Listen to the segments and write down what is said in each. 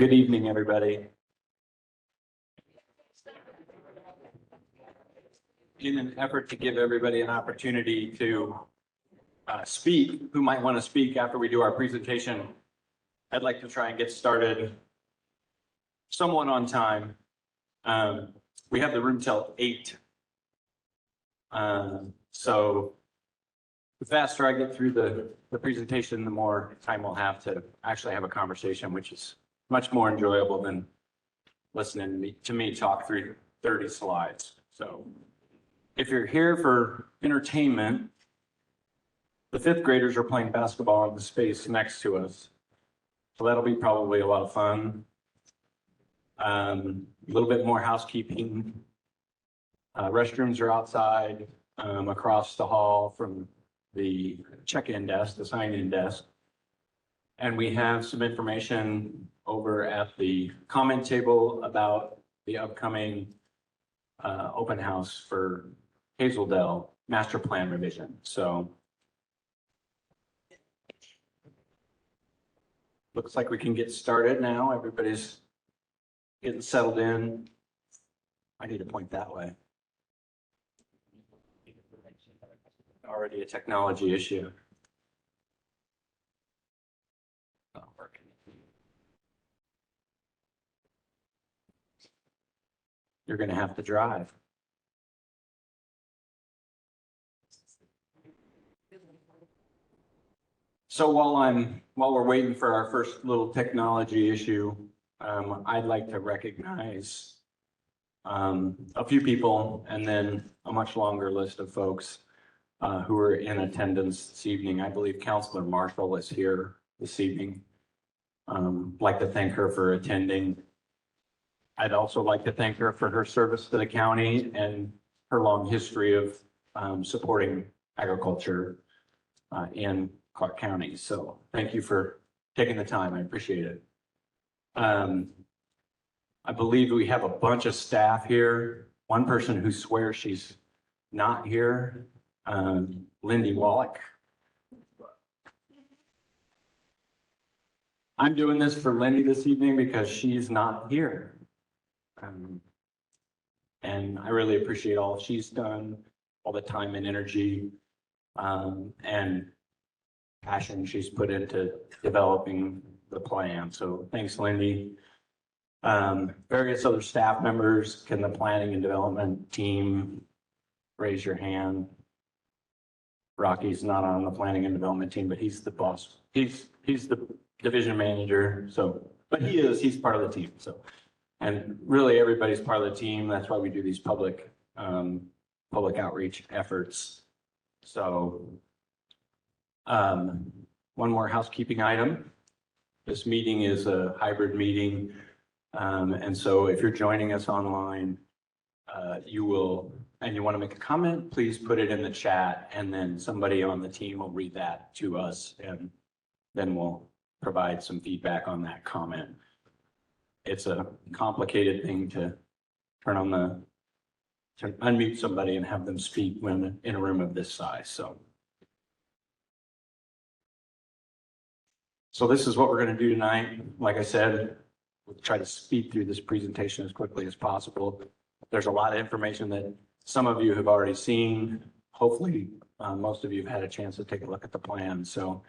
Good evening, everybody. In an effort to give everybody an opportunity to speak, who might want to speak after we do our presentation, I'd like to try and get started somewhat on time. We have the room till 8. So the faster I get through the presentation, the more time we'll have to actually have a conversation, which is much more enjoyable than listening to me talk through 30 slides. So if you're here for entertainment, the 5th graders are playing basketball in the space next to us. So that'll be probably a lot of fun. A little bit more housekeeping. Restrooms are outside across the hall from the check-in desk, the sign-in desk. And we have some information over at the comment table about the upcoming open house for Hazeldale master plan revision. So looks like we can get started now. Everybody's getting settled in. I need to point that way. Already a technology issue. Not working. You're going to have to drive. So while we're waiting for our first little technology issue, I'd like to recognize a few people and then a much longer list of folks who are in attendance this evening. I believe Councilor Marshall is here this evening. Like to thank her for attending. I'd also like to thank her for her service to the county and her long history of supporting agriculture in Clark County. So thank you for taking the time. I appreciate it. I believe we have a bunch of staff here. One person who swears she's not here, Lindy Wallach. I'm doing this for Lindy this evening because she's not here. And I really appreciate all she's done, all the time and energy and passion she's put into developing the plan. So thanks, Lindy. Various other staff members, can the planning and development team raise your hand? Rocky's not on the planning and development team, but he's the boss. He's the division manager. So, but he's part of the team. So, and really everybody's part of the team. That's why we do these public outreach efforts. So, one more housekeeping item. This meeting is a hybrid meeting. And so if you're joining us online, you want to make a comment, please put it in the chat, and then somebody on the team will read that to us, and then we'll provide some feedback on that comment. It's a complicated thing to unmute somebody and have them speak when in a room of this size. So this is what we're going to do tonight. Like I said, we'll try to speed through this presentation as quickly as possible. There's a lot of information that some of you have already seen. Hopefully, most of you have had a chance to take a look at the plan. So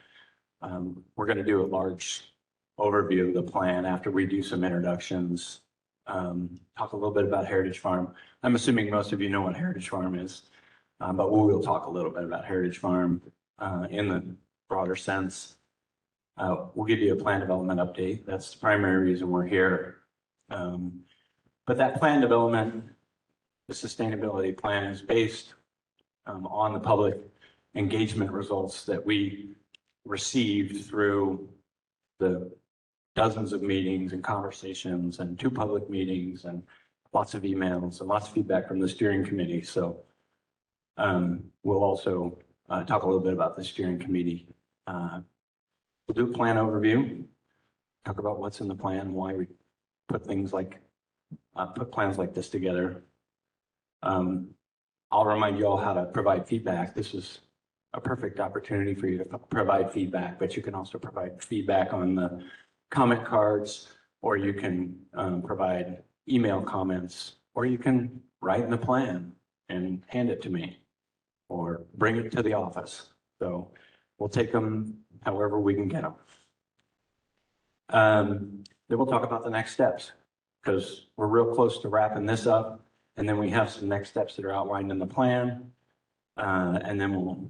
we're going to do a large overview of the plan after we do some introductions, talk a little bit about Heritage Farm. I'm assuming most of you know what Heritage Farm is, but we will talk a little bit about Heritage Farm in the broader sense. We'll give you a plan development update. That's the primary reason we're here. But that plan development, the sustainability plan, is based on the public engagement results that we received through the dozens of meetings and conversations and 2 public meetings and lots of emails and lots of feedback from the steering committee. So we'll also talk a little bit about the steering committee. We'll do a plan overview, talk about what's in the plan, why we put plans like this together. I'll remind you all how to provide feedback. This is a perfect opportunity for you to provide feedback, but you can also provide feedback on the comment cards. or you can provide email comments, or you can write in the plan and hand it to me, or bring it to the office. So we'll take them however we can get them. Then we'll talk about the next steps, because we're real close to wrapping this up. And then we have some next steps that are outlined in the plan. And then we'll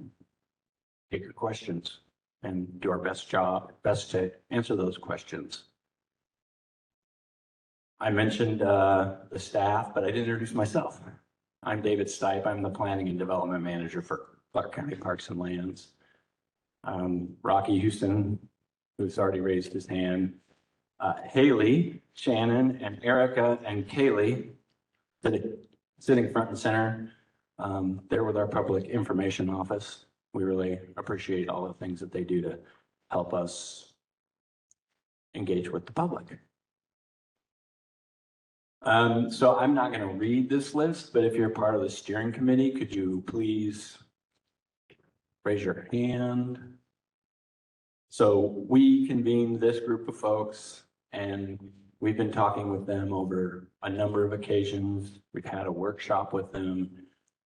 take your questions and do our best to answer those questions. I mentioned the staff, but I didn't introduce myself. I'm David Stipe. I'm the Planning and Development Manager for Clark County Parks and Lands. Rocky Houston, who's already raised his hand. Haley, Shannon, and Erica, and Kaylee, sitting front and center. They're with our Public Information Office. We really appreciate all the things that they do to help us engage with the public. So I'm not going to read this list, but if you're part of the steering committee, could you please raise your hand? So we convened this group of folks, and we've been talking with them over a number of occasions. We've had a workshop with them.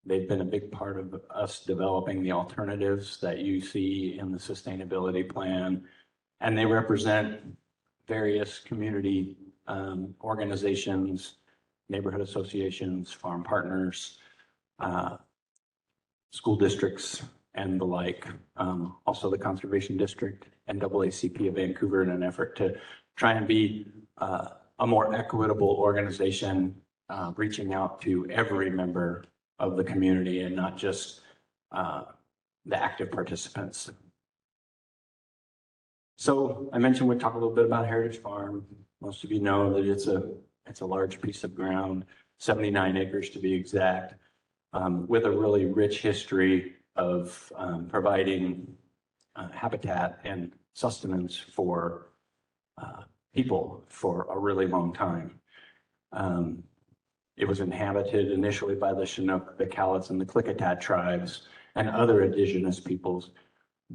They've been a big part of us developing the alternatives that you see in the sustainability plan. And they represent various community organizations, neighborhood associations, farm partners, school districts, and the like. Also the Conservation District and NAACP of Vancouver, in an effort to try and be a more equitable organization, reaching out to every member of the community and not just the active participants. So I mentioned we'd talk a little bit about Heritage Farm. Most of you know that it's a large piece of ground, 79 acres to be exact, with a really rich history of providing habitat and sustenance for people for a really long time. It was inhabited initially by the Chinook, the Cowlitz, and the Klickitat tribes and other indigenous peoples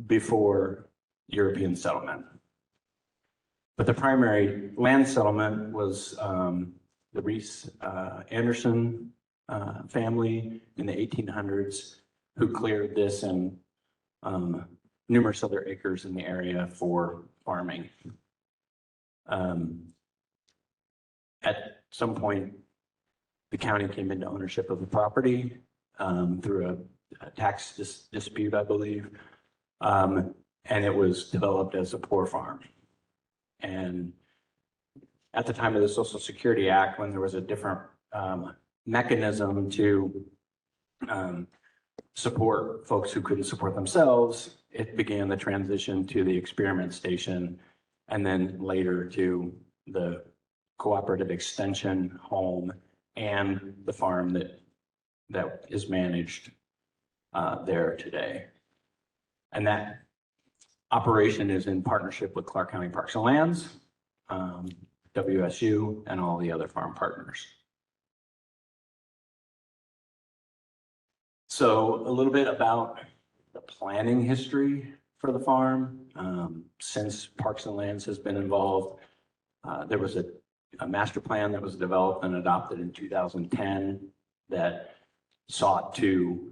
before European settlement. But the primary land settlement was the Reese Anderson family in the 1800s, who cleared this and numerous other acres in the area for farming. At some point, the county came into ownership of the property through a tax dispute, I believe, and it was developed as a poor farm. And at the time of the Social Security Act, when there was a different mechanism to support folks who couldn't support themselves, it began the transition to the experiment station, and then later to the cooperative extension home and the farm that is managed there today. And that operation is in partnership with Clark County Parks and Lands, WSU, and all the other farm partners. So a little bit about the planning history for the farm. Since Parks and Lands has been involved, there was a master plan that was developed and adopted in 2010 that sought to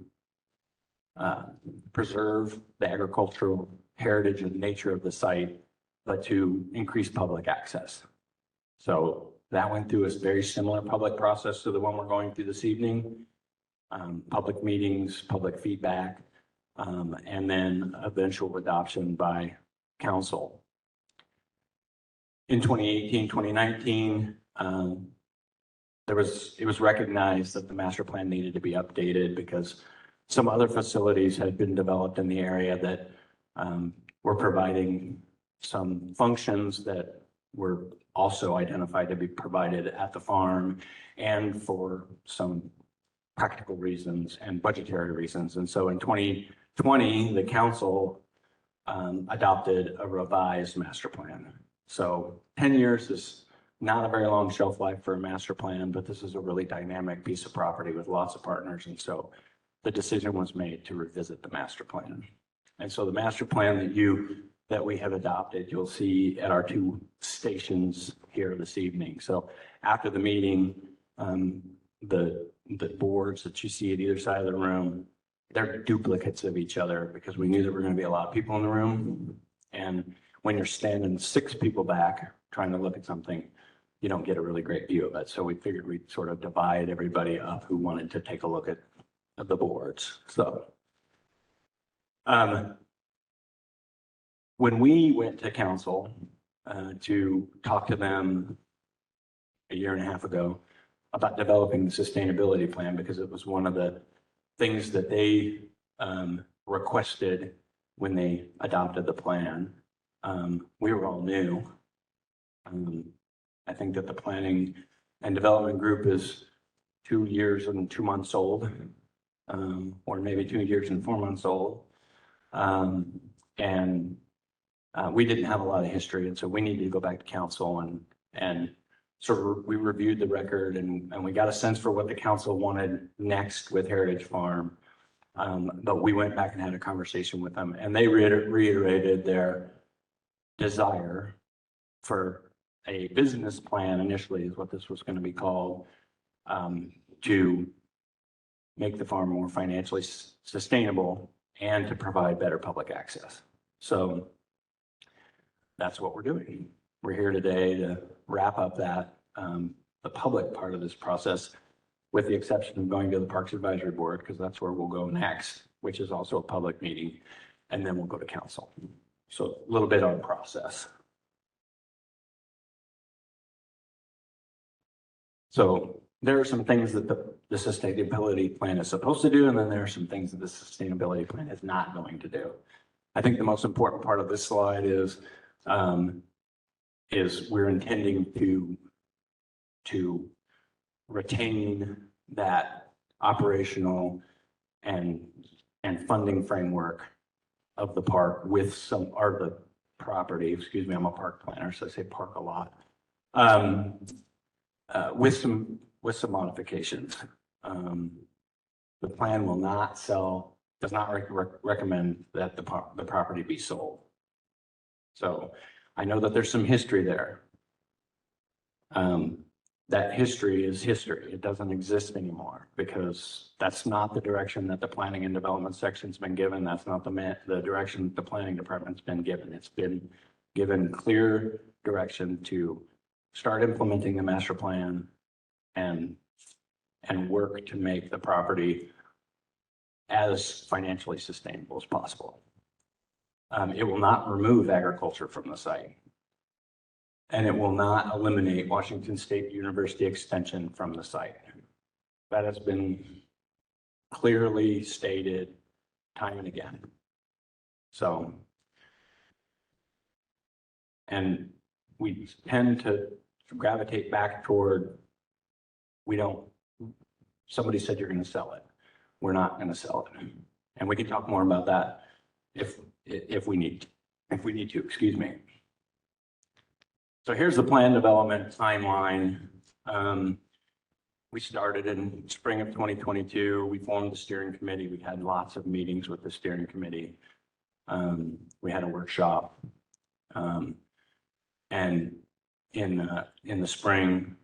preserve the agricultural heritage and nature of the site, but to increase public access. So that went through a very similar public process to the one we're going through this evening. Public meetings, public feedback, and then eventual adoption by council. In 2018, 2019, it was recognized that the master plan needed to be updated because some other facilities had been developed in the area that were providing some functions that were also identified to be provided at the farm, and for some practical reasons and budgetary reasons. And so in 2020, the council adopted a revised master plan. So 10 years is not a very long shelf life for a master plan, but this is a really dynamic piece of property with lots of partners. And so the decision was made to revisit the master plan. And so the master plan that we have adopted, you'll see at our two stations here this evening. So after the meeting, the boards that you see at either side of the room, they're duplicates of each other because we knew there were going to be a lot of people in the room. And when you're standing 6 people back trying to look at something, you don't get a really great view of it. So we figured we'd sort of divide everybody up who wanted to take a look at the boards. So when we went to council to talk to them a year and a half ago about developing the sustainability plan, because it was one of the things that they requested when they adopted the plan. We were all new. I think that the planning and development group is 2 years and 2 months old, or maybe 2 years and 4 months old. We didn't have a lot of history, and so we needed to go back to council and sort of we reviewed the record and we got a sense for what the council wanted next with Heritage Farm. But we went back and had a conversation with them, and they reiterated their desire for a business plan, initially is what this was going to be called, to make the farm more financially sustainable and to provide better public access. So that's what we're doing. We're here today to wrap up that, the public part of this process, with the exception of going to the Parks Advisory Board, because that's where we'll go next, which is also a public meeting, and then we'll go to council. So a little bit on process. So there are some things that the sustainability plan is supposed to do, and then there are some things that the sustainability plan is not going to do. I think the most important part of this slide is we're intending to retain that operational and funding framework of the park with some, or the property, excuse me, I'm a park planner, so I say park a lot, with some modifications. The plan will not sell, does not recommend that the property be sold. So I know that there's some history there. That history is history. It doesn't exist anymore because that's not the direction that the planning and development section's been given. That's not the direction the planning department's been given. It's been given clear direction to start implementing the master plan and work to make the property as financially sustainable as possible. It will not remove agriculture from the site. And it will not eliminate Washington State University Extension from the site. That has been clearly stated time and again. So, and we tend to gravitate back toward, somebody said you're going to sell it. We're not going to sell it. And we can talk more about that if we need to, excuse me. So here's the plan development timeline. We started in spring of 2022. We formed the steering committee. We had lots of meetings with the steering committee. We had a workshop. And in the spring,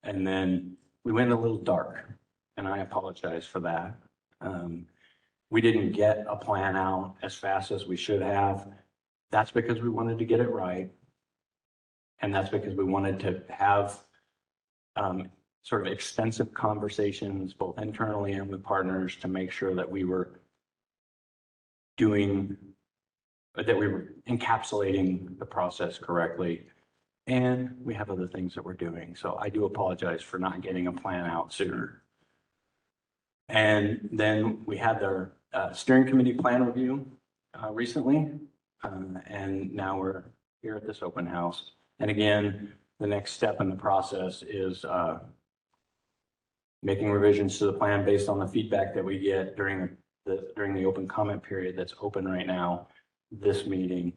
and then we went a little dark, and I apologize for that. We didn't get a plan out as fast as we should have. That's because we wanted to get it right. And that's because we wanted to have sort of extensive conversations, both internally and with partners, to make sure that we were encapsulating the process correctly. And we have other things that we're doing. So I do apologize for not getting a plan out sooner. And then we had their steering committee plan review recently. And now we're here at this open house. And again, the next step in the process is making revisions to the plan based on the feedback that we get during the open comment period that's open right now, this meeting,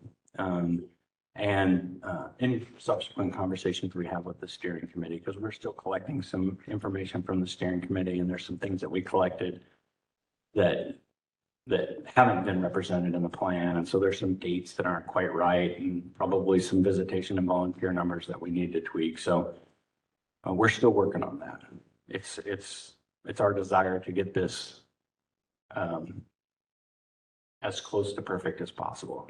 and any subsequent conversations we have with the steering committee, because we're still collecting some information from the steering committee, and there's some things that we collected that that haven't been represented in the plan. And so there's some dates that aren't quite right and probably some visitation and volunteer numbers that we need to tweak. So we're still working on that. It's our desire to get this as close to perfect as possible.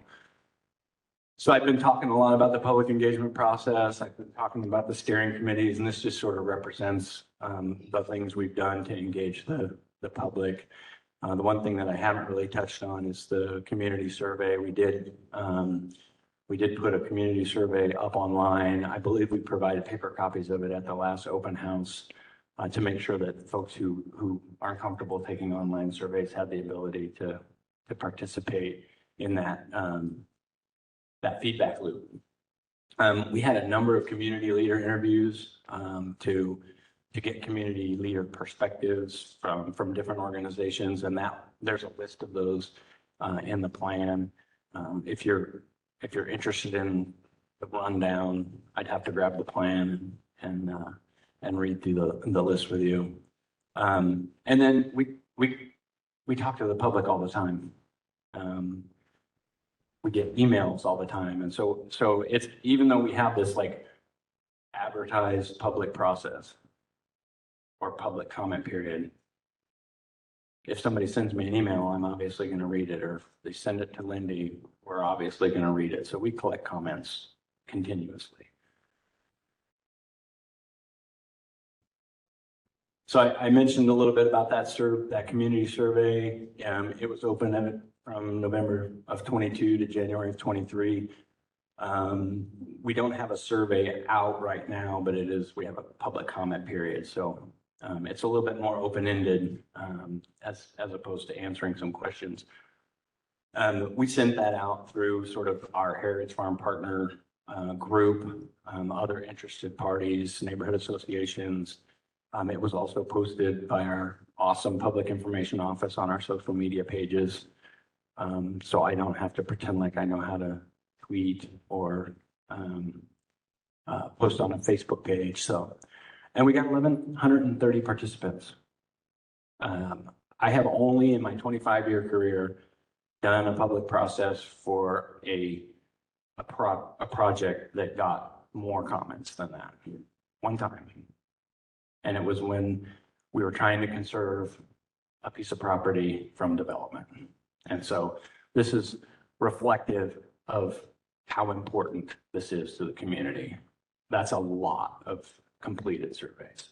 So I've been talking a lot about the public engagement process. I've been talking about the steering committees, and this just sort of represents the things we've done to engage the public. The one thing that I haven't really touched on is the community survey. We did put a community survey up online. I believe we provided paper copies of it at the last open house to make sure that folks who aren't comfortable taking online surveys had the ability to participate in that feedback loop. We had a number of community leader interviews to get community leader perspectives from different organizations, and there's a list of those in the plan. If you're interested in the rundown, I'd have to grab the plan and read through the list with you. And then we talk to the public all the time. We get emails all the time. And so it's, even though we have this like advertised public process or public comment period, if somebody sends me an email, I'm obviously going to read it, or if they send it to Lindy, we're obviously going to read it. So we collect comments continuously. So I mentioned a little bit about that community survey. It was open from November of 22 to January of 23. We don't have a survey out right now, but we have a public comment period. So it's a little bit more open-ended as opposed to answering some questions. We sent that out through sort of our Heritage Farm Partner group, other interested parties, neighborhood associations. It was also posted by our awesome public information office on our social media pages. So I don't have to pretend like I know how to tweet or post on a Facebook page. And we got 1,130 participants. I have only in my 25-year career done a public process for a project that got more comments than that one time. And it was when we were trying to conserve a piece of property from development. And so this is reflective of how important this is to the community. That's a lot of completed surveys.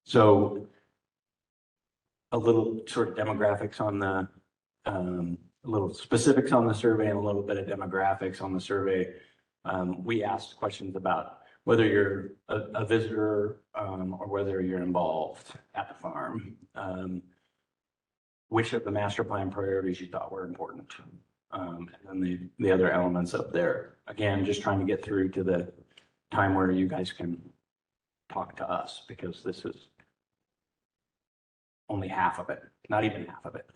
So a little sort of demographics on the, a little specifics on the survey and a little bit of demographics on the survey. We asked questions about whether you're a visitor or whether you're involved at the farm, which of the master plan priorities you thought were important, and then the other elements up there. Again, just trying to get through to the time where you guys can talk to us, because this is only half of it, not even half of it.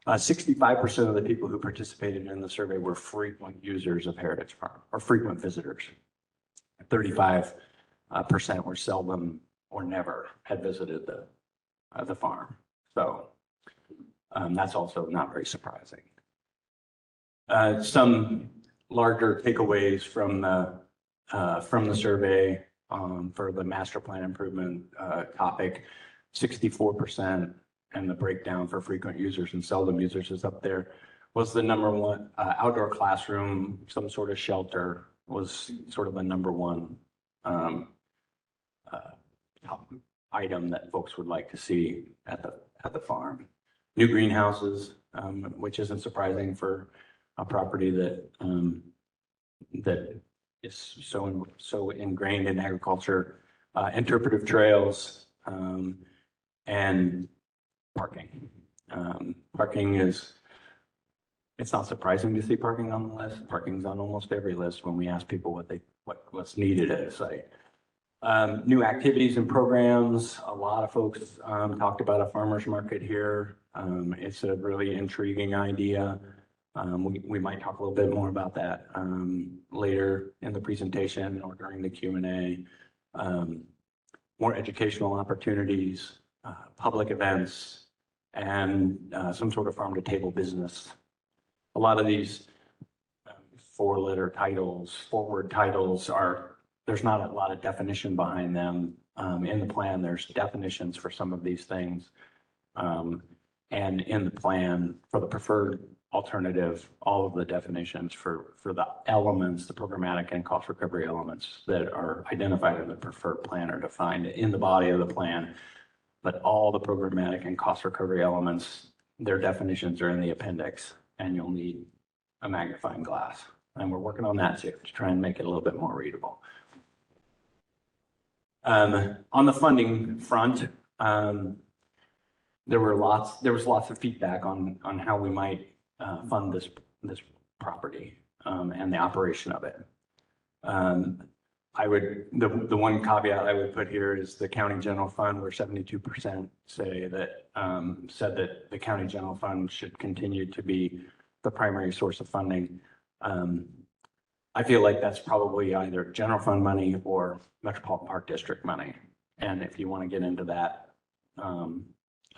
65% of the people who participated in the survey were frequent users of Heritage Farm or frequent visitors. 35% were seldom or never had visited the farm. So that's also not very surprising. Some larger takeaways from the survey for the master plan improvement topic: 64%, and the breakdown for frequent users and seldom users is up there, was the number one. Outdoor classroom, some sort of shelter, was sort of the number one top item that folks would like to see at the farm. New greenhouses, which isn't surprising for a property that is so ingrained in agriculture. Interpretive trails, and parking. Parking it's not surprising to see parking on the list. Parking's on almost every list when we ask people what's needed at a site. New activities and programs. A lot of folks talked about a farmer's market here. It's a really intriguing idea. We might talk a little bit more about that later in the presentation or during the Q&A. more educational opportunities, public events, and some sort of farm-to-table business. A lot of these four-letter titles, forward titles there's not a lot of definition behind them. In the plan, there's definitions for some of these things. And in the plan for the preferred alternative, all of the definitions for the elements, the programmatic and cost recovery elements that are identified in the preferred plan are defined in the body of the plan. But all the programmatic and cost recovery elements, their definitions are in the appendix, and you'll need a magnifying glass. And we're working on that too, to try and make it a little bit more readable. On the funding front, there was lots of feedback on how we might fund this property and the operation of it. The one caveat I would put here is the county general fund, where 72% said that the county general fund should continue to be the primary source of funding. I feel like that's probably either general fund money or Metropolitan Park District money. And if you want to get into that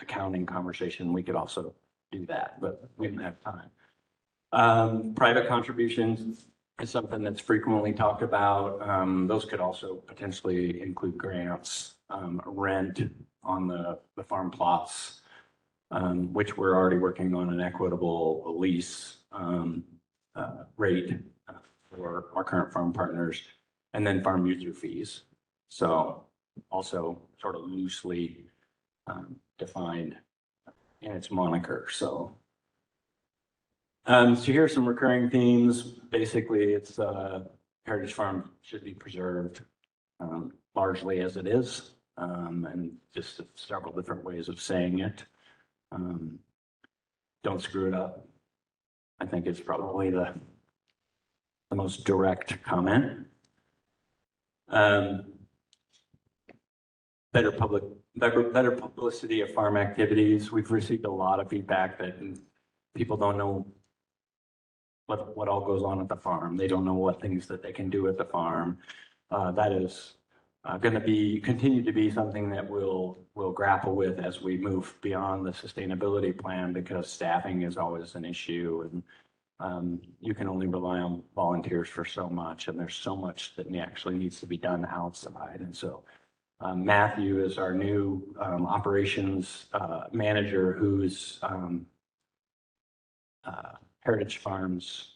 accounting conversation, we could also do that, but we didn't have time. Private contributions is something that's frequently talked about. Those could also potentially include grants, rent on the farm plots, which we're already working on an equitable lease rate for our current farm partners, and then farm user fees. So also sort of loosely defined in its moniker. So here are some recurring themes. Basically, it's Heritage Farm should be preserved largely as it is, and just several different ways of saying it. Don't screw it up. I think it's probably the most direct comment. Better publicity of farm activities. We've received a lot of feedback that people don't know what all goes on at the farm. They don't know what things that they can do at the farm. That is going to continue to be something that we'll grapple with as we move beyond the sustainability plan, because staffing is always an issue, and you can only rely on volunteers for so much, and there's so much that actually needs to be done outside. And so Matthew is our new operations manager, who's Heritage Farm's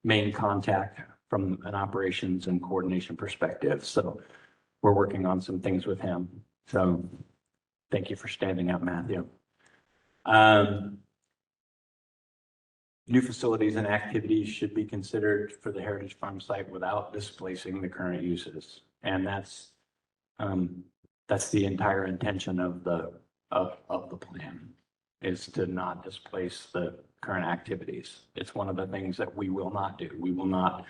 main contact from an operations and coordination perspective. So we're working on some things with him. So thank you for standing up, Matthew. New facilities and activities should be considered for the Heritage Farm site without displacing the current uses. And that's the entire intention of the plan, is to not displace the current activities. It's one of the things that we will not do. We will not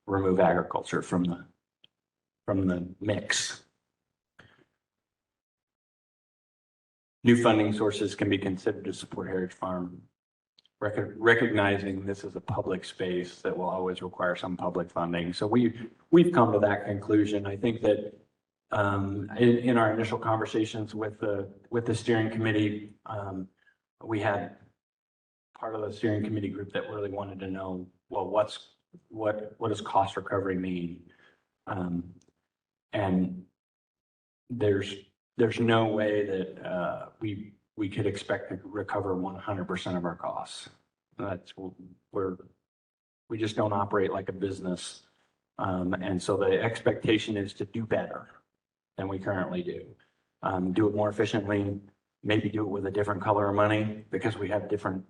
remove agriculture from the mix. New funding sources can be considered to support Heritage Farm, recognizing this is a public space that will always require some public funding. So we've come to that conclusion. I think that in our initial conversations with the steering committee, we had part of the steering committee group that really wanted to know, well, what does cost recovery mean? And there's no way that we could expect to recover 100% of our costs. We just don't operate like a business. And so the expectation is to do better than we currently do. Do it more efficiently, maybe do it with a different color of money, because we have different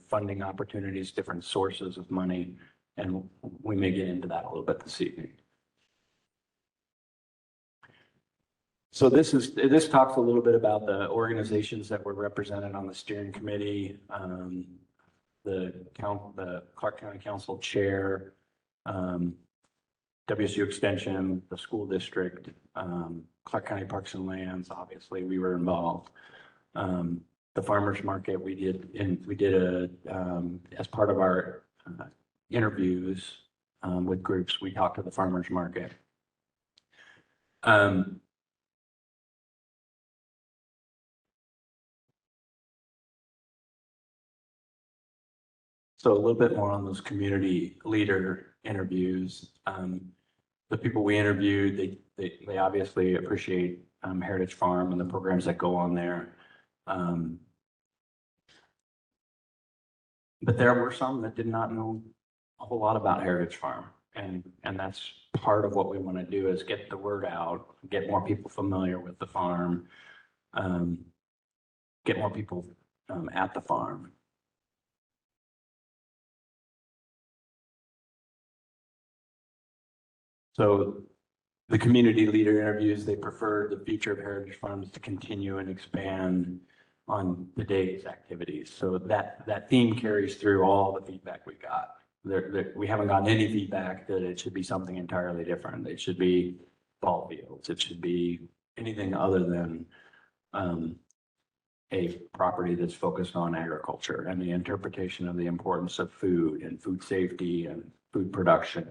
funding opportunities, different sources of money, and we may get into that a little bit this evening. So this talks a little bit about the organizations that were represented on the steering committee, the Clark County Council Chair, WSU Extension, the school district, Clark County Parks and Lands. Obviously, we were involved. The farmers market, we did as part of our interviews with groups, we talked to the farmers market. So a little bit more on those community leader interviews. The people we interviewed, they obviously appreciate Heritage Farm and the programs that go on there. But there were some that did not know a whole lot about Heritage Farm. And that's part of what we want to do is get the word out, get more people familiar with the farm, get more people at the farm. So the community leader interviews, they prefer the future of Heritage Farms to continue and expand on the day's activities. So that theme carries through all the feedback we got. We haven't gotten any feedback that it should be something entirely different. It should be ball fields. It should be anything other than a property that's focused on agriculture and the interpretation of the importance of food and food safety and food production.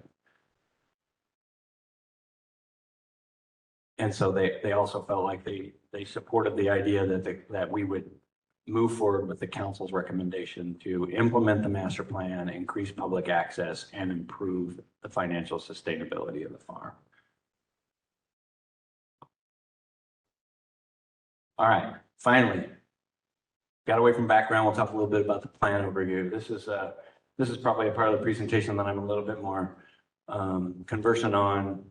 And so they also felt like they supported the idea that we would move forward with the council's recommendation to implement the master plan, increase public access, and improve the financial sustainability of the farm. All right, finally, got away from background. We'll talk a little bit about the plan overview. This is probably a part of the presentation that I'm a little bit more conversant on.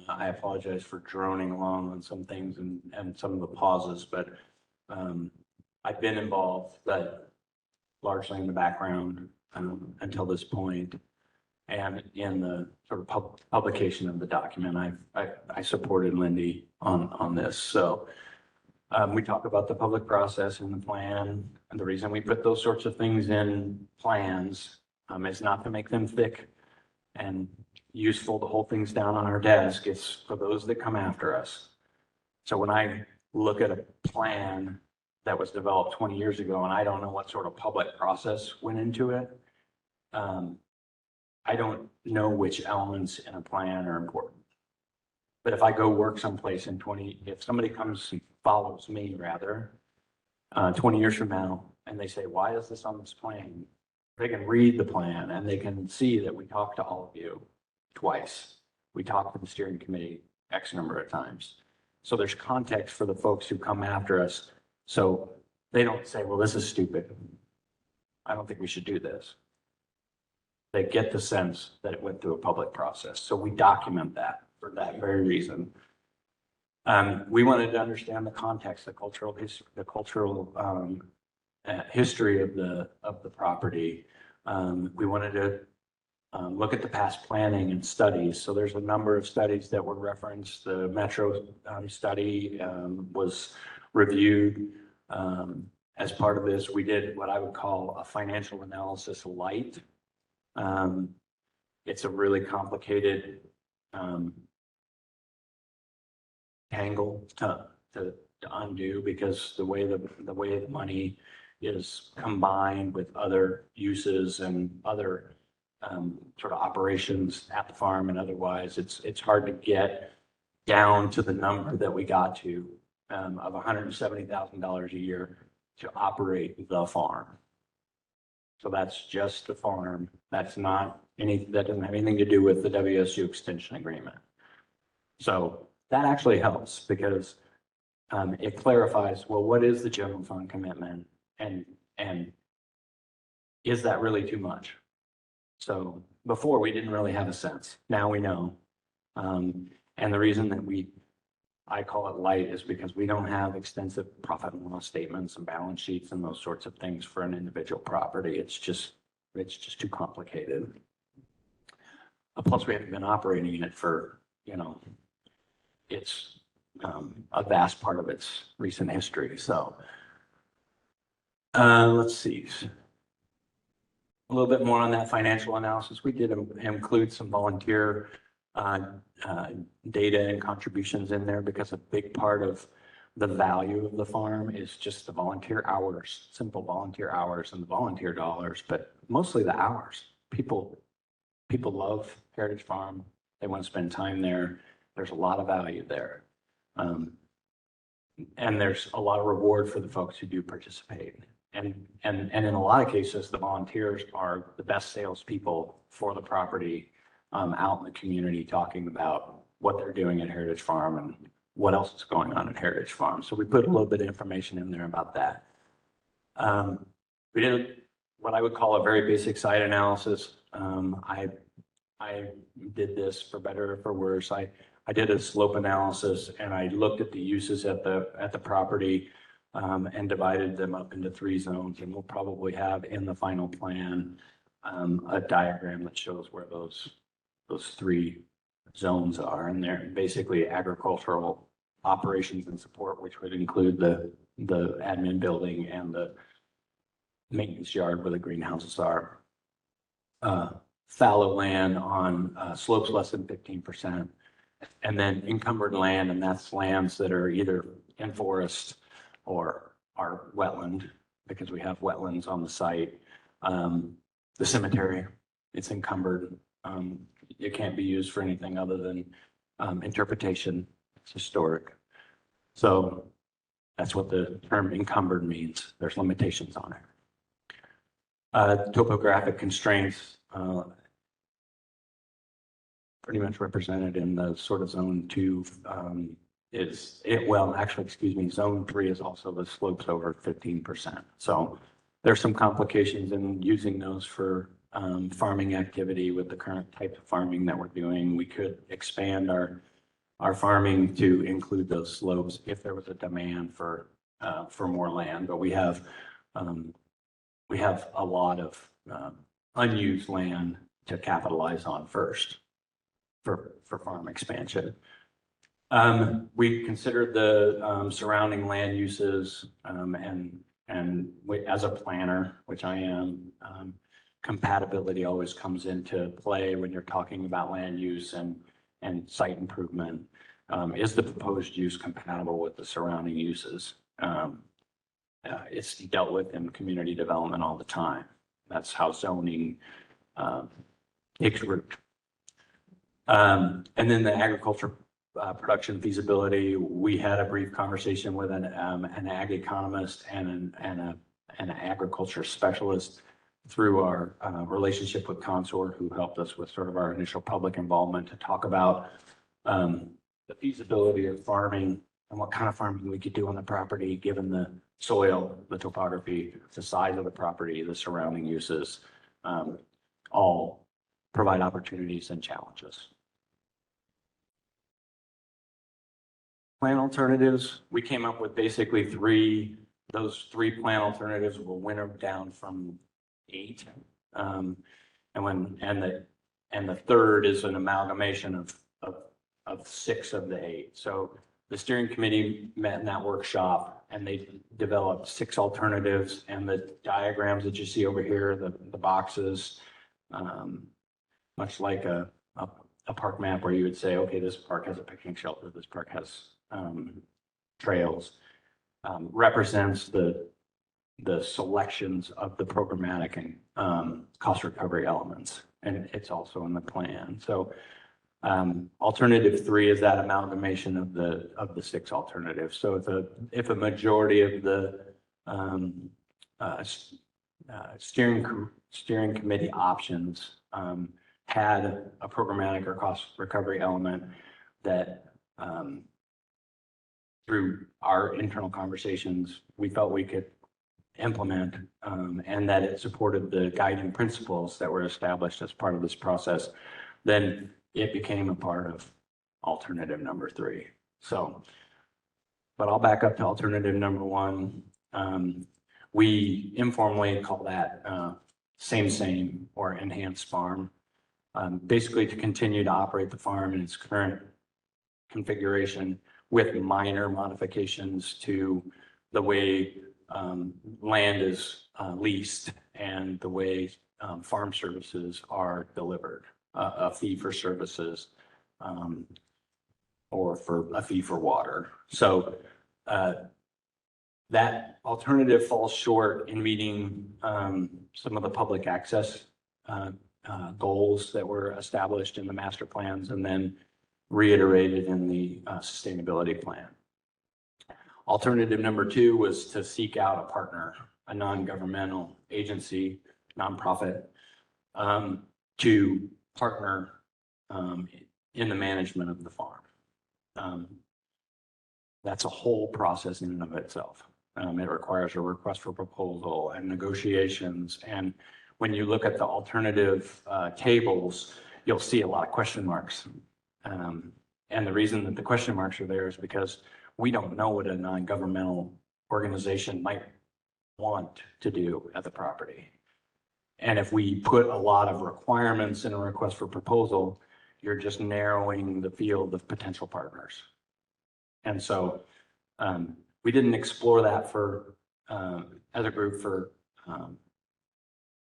I apologize for droning along on some things and some of the pauses, but I've been involved, but largely in the background until this point. And in the sort of publication of the document, I supported Lindy on this. So we talk about the public process and the plan, and the reason we put those sorts of things in plans is not to make them thick and useful to hold things down on our desk. It's for those that come after us. So when I look at a plan that was developed 20 years ago, and I don't know what sort of public process went into it, I don't know which elements in a plan are important. But if I go work someplace if somebody comes and follows me rather, 20 years from now, and they say, why is this on this plan? They can read the plan and they can see that we talked to all of you twice. We talked to the steering committee X number of times. So there's context for the folks who come after us. So they don't say, well, this is stupid. I don't think we should do this. They get the sense that it went through a public process. So we document that for that very reason. We wanted to understand the context, the cultural history of the property. We wanted to look at the past planning and studies. So there's a number of studies that were referenced. The Metro study was reviewed. As part of this, we did what I would call a financial analysis light. It's a really complicated tangle to undo, because the way the money is combined with other uses and other sort of operations at the farm and otherwise, it's hard to get down to the number that we got to of $170,000 a year to operate the farm. So that's just the farm. That doesn't have anything to do with the WSU extension agreement. So that actually helps, because it clarifies, well, what is the general fund commitment, and is that really too much? So before, we didn't really have a sense. Now we know. And the reason that I call it light is because we don't have extensive profit and loss statements and balance sheets and those sorts of things for an individual property. It's just too complicated. Plus, we haven't been operating in it for, it's a vast part of its recent history. So let's see. A little bit more on that financial analysis. We did include some volunteer data and contributions in there, because a big part of the value of the farm is just the volunteer hours, simple volunteer hours and the volunteer dollars, but mostly the hours. People love Heritage Farm. They want to spend time there. There's a lot of value there. And there's a lot of reward for the folks who do participate. and in a lot of cases, the volunteers are the best salespeople for the property out in the community talking about what they're doing at Heritage Farm and what else is going on at Heritage Farm. So we put a little bit of information in there about that. We did what I would call a very basic site analysis. I did this for better or for worse. I did a slope analysis and I looked at the uses at the property and divided them up into 3 zones. And we'll probably have in the final plan a diagram that shows where those 3 zones are. And they're basically agricultural operations and support, which would include the admin building and the maintenance yard where the greenhouses are. Fallow land on slopes less than 15%, and then encumbered land, and that's lands that are either in forest or are wetland, because we have wetlands on the site. The cemetery, it's encumbered. It can't be used for anything other than interpretation. It's historic. So that's what the term encumbered means. There's limitations on it. Topographic constraints, pretty much represented in the sort of zone 2 zone 3 is also the slopes over 15%. So there's some complications in using those for farming activity with the current type of farming that we're doing. We could expand our farming to include those slopes if there was a demand for more land, but we have a lot of unused land to capitalize on first for farm expansion. We considered the surrounding land uses and as a planner, which I am, compatibility always comes into play when you're talking about land use and site improvement. Is the proposed use compatible with the surrounding uses? It's dealt with in community development all the time. That's how zoning takes root. And then the agriculture production feasibility, we had a brief conversation with an ag economist and an agriculture specialist through our relationship with Consort, who helped us with sort of our initial public involvement to talk about the feasibility of farming and what kind of farming we could do on the property, given the soil, the topography, the size of the property, the surrounding uses, all provide opportunities and challenges. Plan alternatives, we came up with basically 3. Those 3 plan alternatives were winnowed down from 8. And the third is an amalgamation of 6 of the 8. So the steering committee met in that workshop and they developed 6 alternatives, and the diagrams that you see over here, the boxes, much like a park map where you would say, okay, this park has a picnic shelter, this park has trails, represents the selections of the programmatic and cost recovery elements, and it's also in the plan. So alternative 3 is that amalgamation of the 6 alternatives. So if a majority of the steering committee options had a programmatic or cost recovery element that through our internal conversations, we felt we could implement, and that it supported the guiding principles that were established as part of this process, then it became a part of alternative number 3. So, but I'll back up to alternative number 1. We informally call that same or enhanced farm, basically to continue to operate the farm in its current configuration with minor modifications to the way land is leased and the way farm services are delivered, a fee for services or for a fee for water. So that alternative falls short in meeting some of the public access goals that were established in the master plans and then reiterated in the sustainability plan. Alternative number 2 was to seek out a partner a non-governmental agency, nonprofit, to partner in the management of the farm. That's a whole process in and of itself. It requires a request for proposal and negotiations. And when you look at the alternative tables, you'll see a lot of question marks. And the reason that the question marks are there is because we don't know what a non-governmental organization might want to do at the property. And if we put a lot of requirements in a request for proposal, you're just narrowing the field of potential partners. And so we didn't explore that for as a group for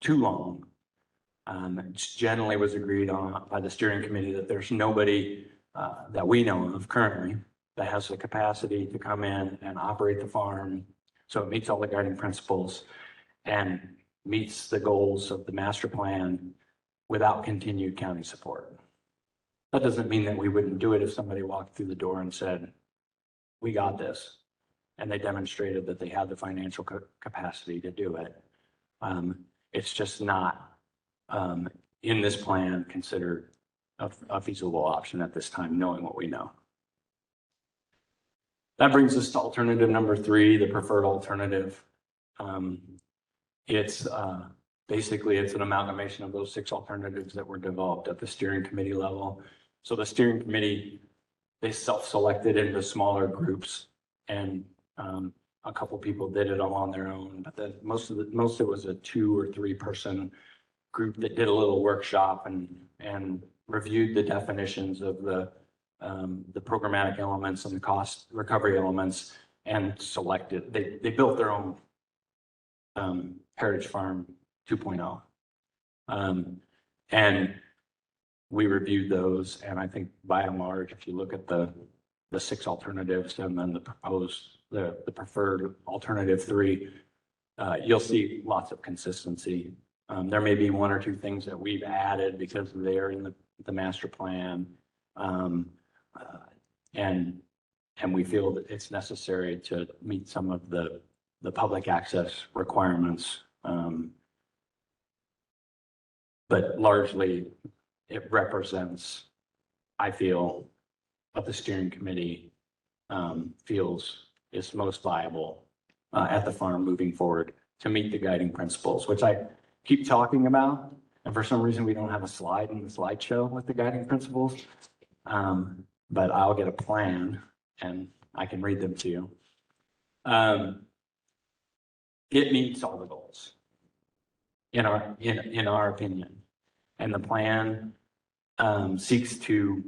too long. It generally was agreed on by the steering committee that there's nobody that we know of currently that has the capacity to come in and operate the farm so it meets all the guiding principles and meets the goals of the master plan without continued county support. That doesn't mean that we wouldn't do it if somebody walked through the door and said, we got this, and they demonstrated that they had the financial capacity to do it. It's just not in this plan considered a feasible option at this time, knowing what we know. That brings us to alternative number 3, the preferred alternative. It's basically it's an amalgamation of those 6 alternatives that were developed at the steering committee level. So the steering committee, they self-selected into smaller groups, and a couple people did it all on their own. But most of it was a 2 or 3 person group that did a little workshop and reviewed the definitions of the programmatic elements and the cost recovery elements and selected. They built their own Heritage Farm 2.0. And we reviewed those, and I think by and large, if you look at the 6 alternatives and then the preferred alternative 3, you'll see lots of consistency. There may be 1 or 2 things that we've added because they're in the master plan, and we feel that it's necessary to meet some of the public access requirements. But largely, it represents, I feel, what the steering committee feels is most viable at the farm moving forward to meet the guiding principles, which I keep talking about. And for some reason, we don't have a slide in the slideshow with the guiding principles. But I'll get a plan and I can read them to you. It meets all the goals in our opinion. And the plan seeks to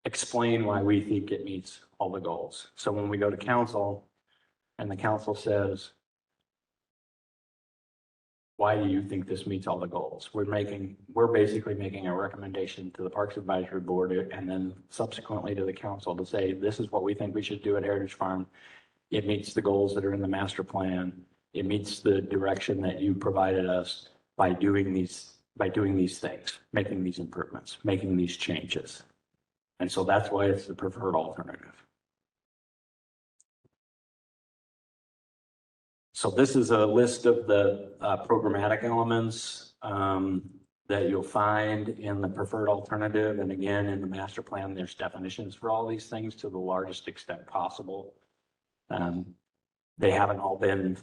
explain why we think it meets all the goals. So when we go to council and the council says, why do you think this meets all the goals? We're basically making a recommendation to the Parks Advisory Board and then subsequently to the council to say, this is what we think we should do at Heritage Farm. It meets the goals that are in the master plan. It meets the direction that you provided us by doing these things, making these improvements, making these changes. And so that's why it's the preferred alternative. So this is a list of the programmatic elements that you'll find in the preferred alternative. And again, in the master plan, there's definitions for all these things to the largest extent possible. They haven't all been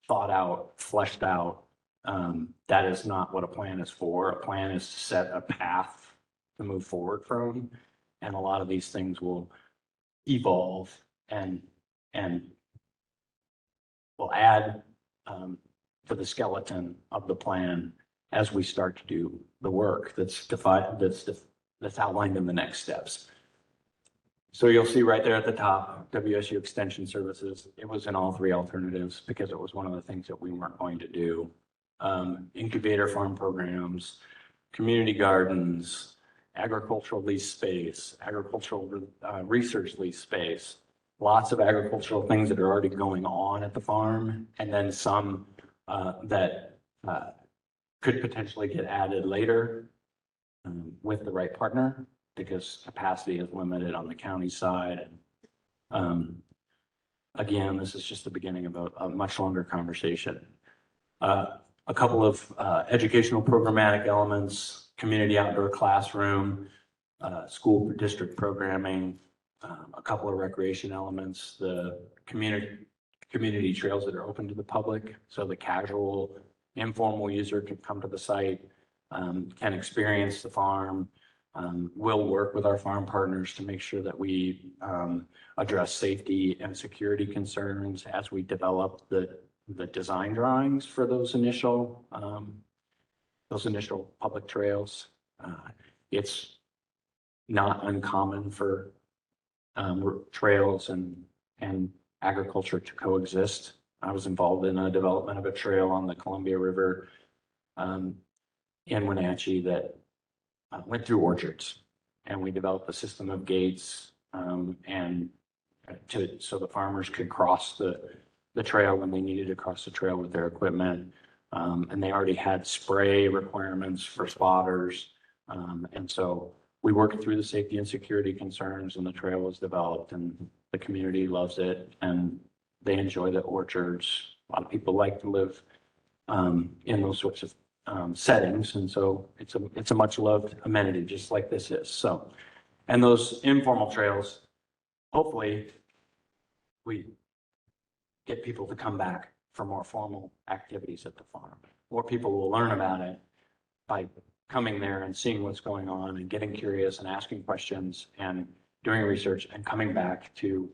thought out, fleshed out. That is not what a plan is for. A plan is to set a path to move forward from. And a lot of these things will evolve and will add to the skeleton of the plan as we start to do the work that's outlined in the next steps. So you'll see right there at the top, WSU Extension Services. It was in all 3 alternatives because it was one of the things that we weren't going to do. Incubator farm programs, community gardens, agricultural lease space, agricultural research lease space, lots of agricultural things that are already going on at the farm, and then some that could potentially get added later with the right partner because capacity is limited on the county side. again, this is just the beginning of a much longer conversation. A couple of educational programmatic elements, community outdoor classroom, school district programming, a couple of recreation elements, the community trails that are open to the public. So the casual, informal user can come to the site, can experience the farm. We'll work with our farm partners to make sure that we address safety and security concerns as we develop the design drawings for those initial public trails. It's not uncommon for trails and agriculture to coexist. I was involved in a development of a trail on the Columbia River in Wenatchee that went through orchards, and we developed a system of gates so the farmers could cross the trail when they needed to cross the trail with their equipment. And they already had spray requirements for spotters. And so we worked through the safety and security concerns, and the trail was developed, and the community loves it, and they enjoy the orchards. A lot of people like to live in those sorts of settings, and so it's a much loved amenity, just like this is. So, and those informal trails, hopefully, we get people to come back for more formal activities at the farm. More people will learn about it by coming there and seeing what's going on and getting curious and asking questions and doing research and coming back to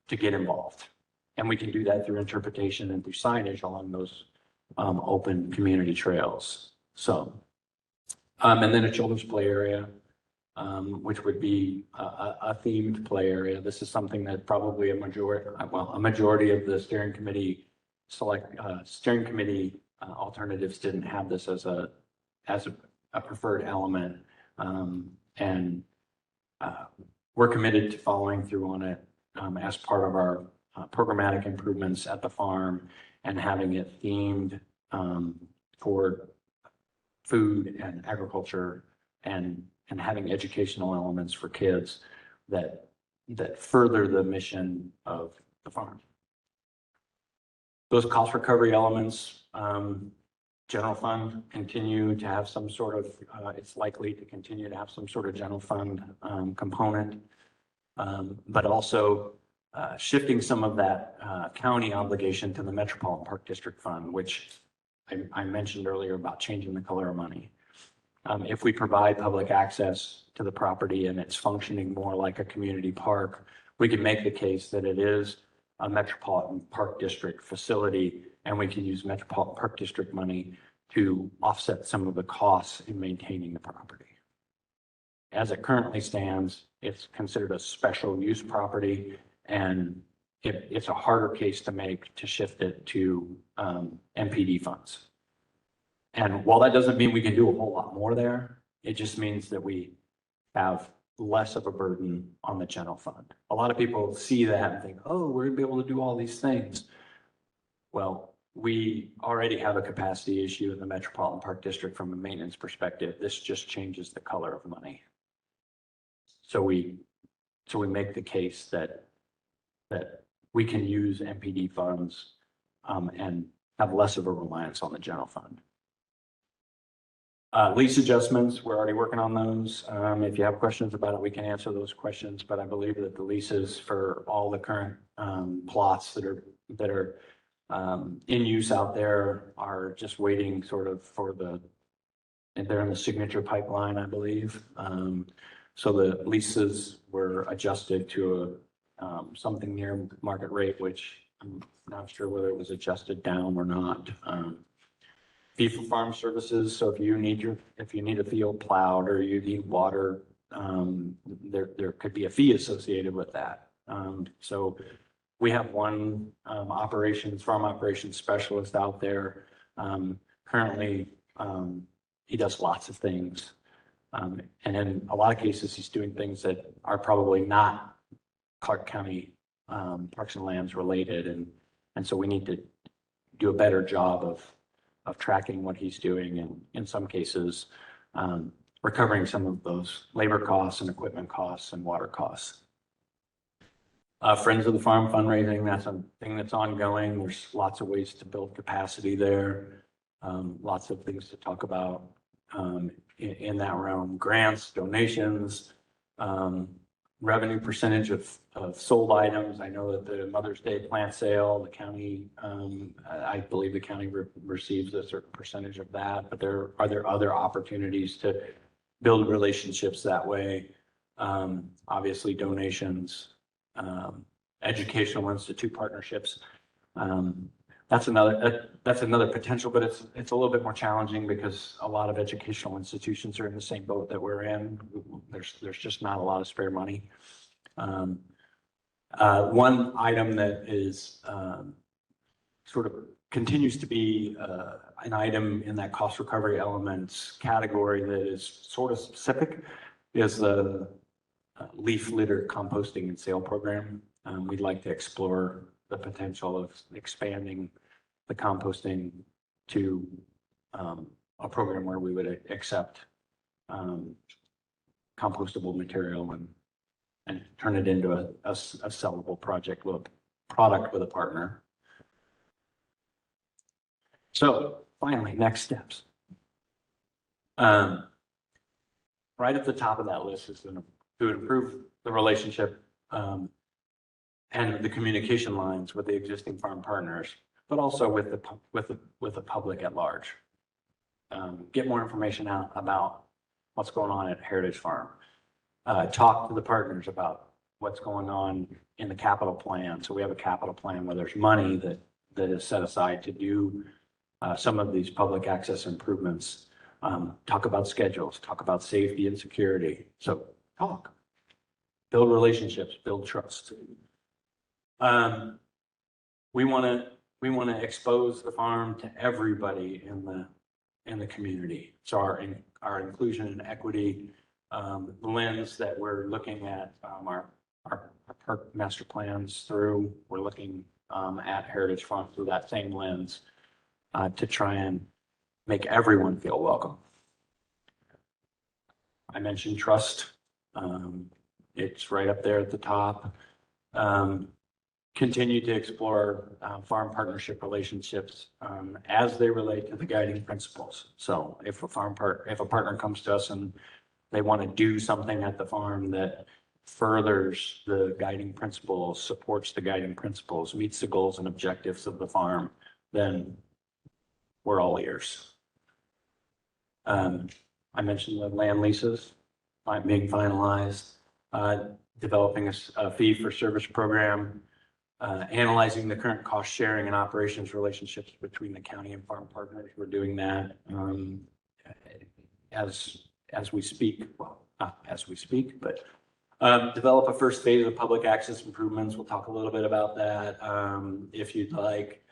get involved. And we can do that through interpretation and through signage along those open community trails. So, and then a children's play area, which would be a themed play area. This is something that probably a majority of the steering committee alternatives didn't have this as a preferred element. And we're committed to following through on it as part of our programmatic improvements at the farm, and having it themed for food and agriculture, and having educational elements for kids that further the mission of the farm. Those cost recovery elements, general fund continue to have some sort of, it's likely to continue to have some sort of general fund component, but also shifting some of that county obligation to the Metropolitan Park District Fund, which I mentioned earlier about changing the color of money. If we provide public access to the property and it's functioning more like a community park, we can make the case that it is a Metropolitan Park District facility, and we can use Metropolitan Park District money to offset some of the costs in maintaining the property. As it currently stands, it's considered a special use property, and it's a harder case to make to shift it to MPD funds. And while that doesn't mean we can do a whole lot more there, it just means that we have less of a burden on the general fund. A lot of people see that and think, oh, we're gonna be able to do all these things. Well, we already have a capacity issue in the Metropolitan Park District from a maintenance perspective. This just changes the color of money. So we make the case that we can use MPD funds and have less of a reliance on the general fund. Lease adjustments, we're already working on those. If you have questions about it, we can answer those questions, but I believe that the leases for all the current plots that are in use out there are just waiting sort of and they're in the signature pipeline, I believe. So the leases were adjusted to something near market rate, which I'm not sure whether it was adjusted down or not. Fee for farm services. So if you need a field plowed or you need water, there could be a fee associated with that. So we have one farm operations specialist out there. Currently, he does lots of things. And in a lot of cases, he's doing things that are probably not Clark County Parks and Lands related. And so we need to do a better job of tracking what he's doing, and in some cases, recovering some of those labor costs and equipment costs and water costs. Friends of the Farm fundraising, that's a thing that's ongoing. There's lots of ways to build capacity there. Lots of things to talk about in that realm. Grants, donations, revenue percentage of sold items. I know that the Mother's Day plant sale, the county, I believe the county receives a certain percentage of that, but are there other opportunities to build relationships that way? Obviously donations, educational institute partnerships. That's another potential, but it's a little bit more challenging because a lot of educational institutions are in the same boat that we're in. There's just not a lot of spare money. One item that is sort of continues to be an item in that cost recovery elements category that is sort of specific is the leaf litter composting and sale program. We'd like to explore the potential of expanding the composting to a program where we would accept compostable material and turn it into a sellable product with a partner. So finally, next steps. Right at the top of that list is to improve the relationship and the communication lines with the existing farm partners, but also with the public at large. Get more information out about what's going on at Heritage Farm. Talk to the partners about what's going on in the capital plan. So we have a capital plan where there's money that is set aside to do some of these public access improvements. Talk about schedules, talk about safety and security. So talk, build relationships, build trust. We want to expose the farm to everybody in the community. So our inclusion and equity lens that we're looking at our park master plans through, we're looking at Heritage Farm through that same lens to try and make everyone feel welcome. I mentioned trust. It's right up there at the top. Continue to explore farm partnership relationships as they relate to the guiding principles. So if a partner comes to us and they want to do something at the farm that furthers the guiding principles, supports the guiding principles, meets the goals and objectives of the farm, then we're all ears. I mentioned the land leases being finalized, developing a fee for service program, analyzing the current cost sharing and operations relationships between the county and farm partners. We're doing that as we speak. Well, not as we speak, but develop a first phase of public access improvements. We'll talk a little bit about that if you'd like.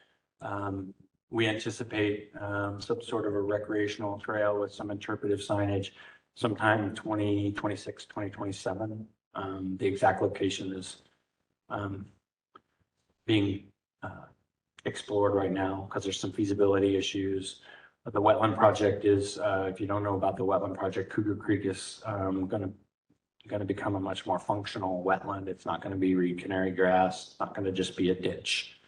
We anticipate some sort of a recreational trail with some interpretive signage sometime in 2026, 2027. The exact location is being explored right now because there's some feasibility issues. The wetland project is, if you don't know about the wetland project, Cougar Creek is going to become a much more functional wetland. It's not going to be reed canary grass. It's not going to just be a ditch.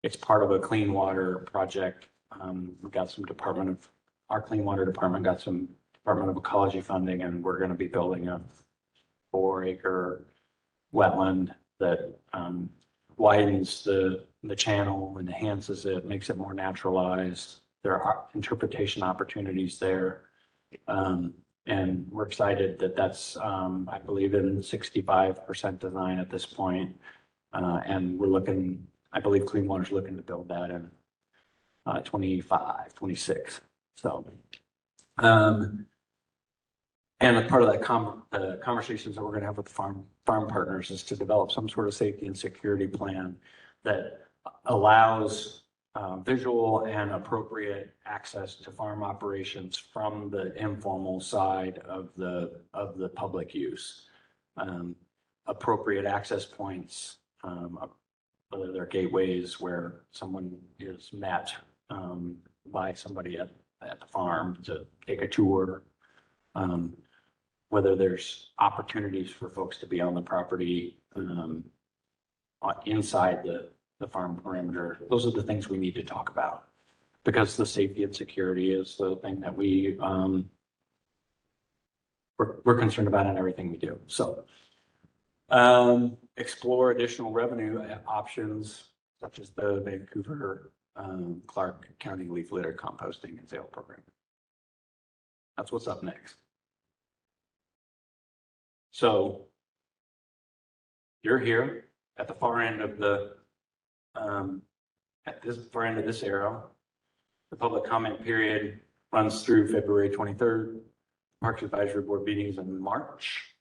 It's part of a clean water project. We've got some our clean water department got some Department of Ecology funding, and we're going to be building a 4-acre wetland that widens the channel, enhances it, makes it more naturalized. There are interpretation opportunities there. And we're excited that that's, I believe, in 65% design at this point. And we're looking, I believe Clean Water's looking to build that in 25, 26. So, and a part of that the conversations that we're going to have with the farm partners is to develop some sort of safety and security plan that allows visual and appropriate access to farm operations from the informal side of the public use. Appropriate access points, whether they're gateways where someone is met by somebody at the farm to take a tour, whether there's opportunities for folks to be on the property inside the farm perimeter. Those are the things we need to talk about because the safety and security is the thing that we're concerned about in everything we do. So explore additional revenue options such as the Vancouver Clark County Leaf Litter Composting and Sale Program. That's what's up next. So you're here at the far end of the far end of this arrow. The public comment period runs through February 23rd. Parks Advisory Board meetings in March.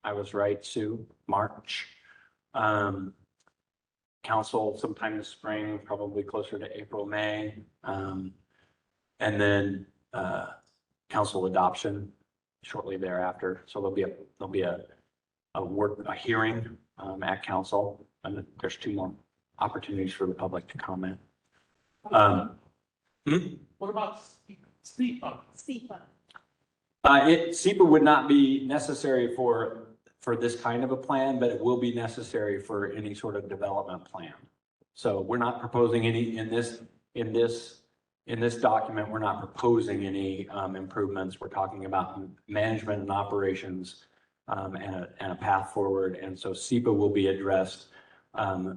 I was right, Sue, March. Council sometime this spring, probably closer to April, May. And then council adoption shortly thereafter. So there'll be a hearing at council, and there's 2 more opportunities for the public to comment. What about SEPA? SEPA would not be necessary for this kind of a plan, but it will be necessary for any sort of development plan. So we're not proposing any in this document. We're not proposing any improvements. We're talking about management and operations and a path forward. And so SEPA will be addressed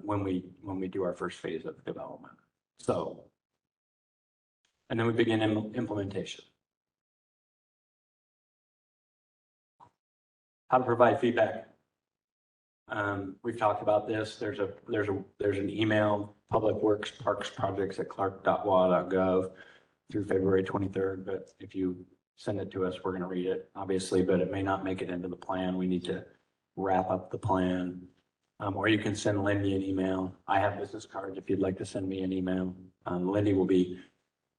when we do our first phase of development. So, and then we begin implementation. How to provide feedback. We've talked about this. There's an email, Public Works Parks Projects at clark.wa.gov through February 23rd. But if you send it to us, we're going to read it, obviously, but it may not make it into the plan. We need to wrap up the plan. Or you can send Lindy an email. I have business cards if you'd like to send me an email.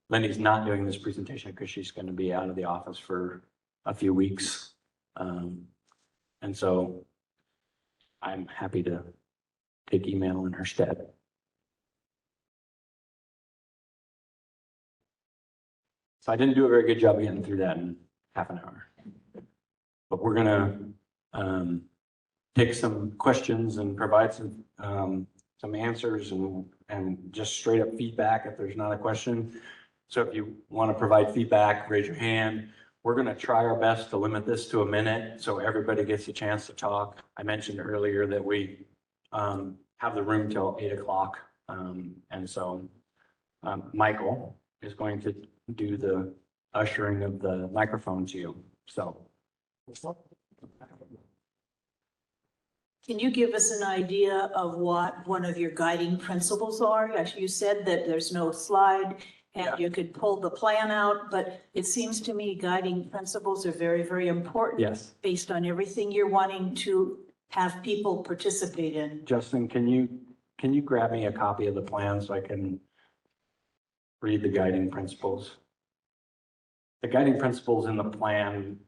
Lindy's not doing this presentation because she's going to be out of the office for a few weeks. And so I'm happy to take email in her stead. So I didn't do a very good job getting through that in half an hour. But we're going to take some questions and provide some answers and just straight up feedback if there's not a question. So if you want to provide feedback, raise your hand. We're going to try our best to limit this to a minute so everybody gets a chance to talk. I mentioned earlier that we have the room till 8 o'clock. And so Michael is going to do the ushering of the microphone to you. So. Can you give us an idea of what one of your guiding principles are? As you said that there's no slide and you could pull the plan out, but it seems to me guiding principles are very, very important. Yes. Based on everything you're wanting to have people participate in. Justin, can you grab me a copy of the plan so I can read the guiding principles? The guiding principles in the plan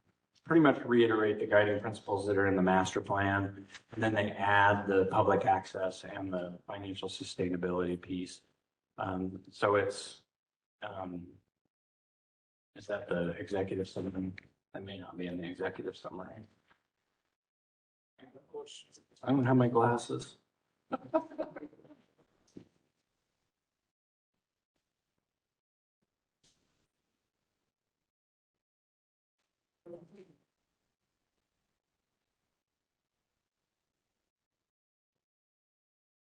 pretty much reiterate the guiding principles that are in the master plan. And then they add the public access and the financial sustainability piece. So it's, is that the executive summary? That may not be in the executive summary. I don't have my glasses.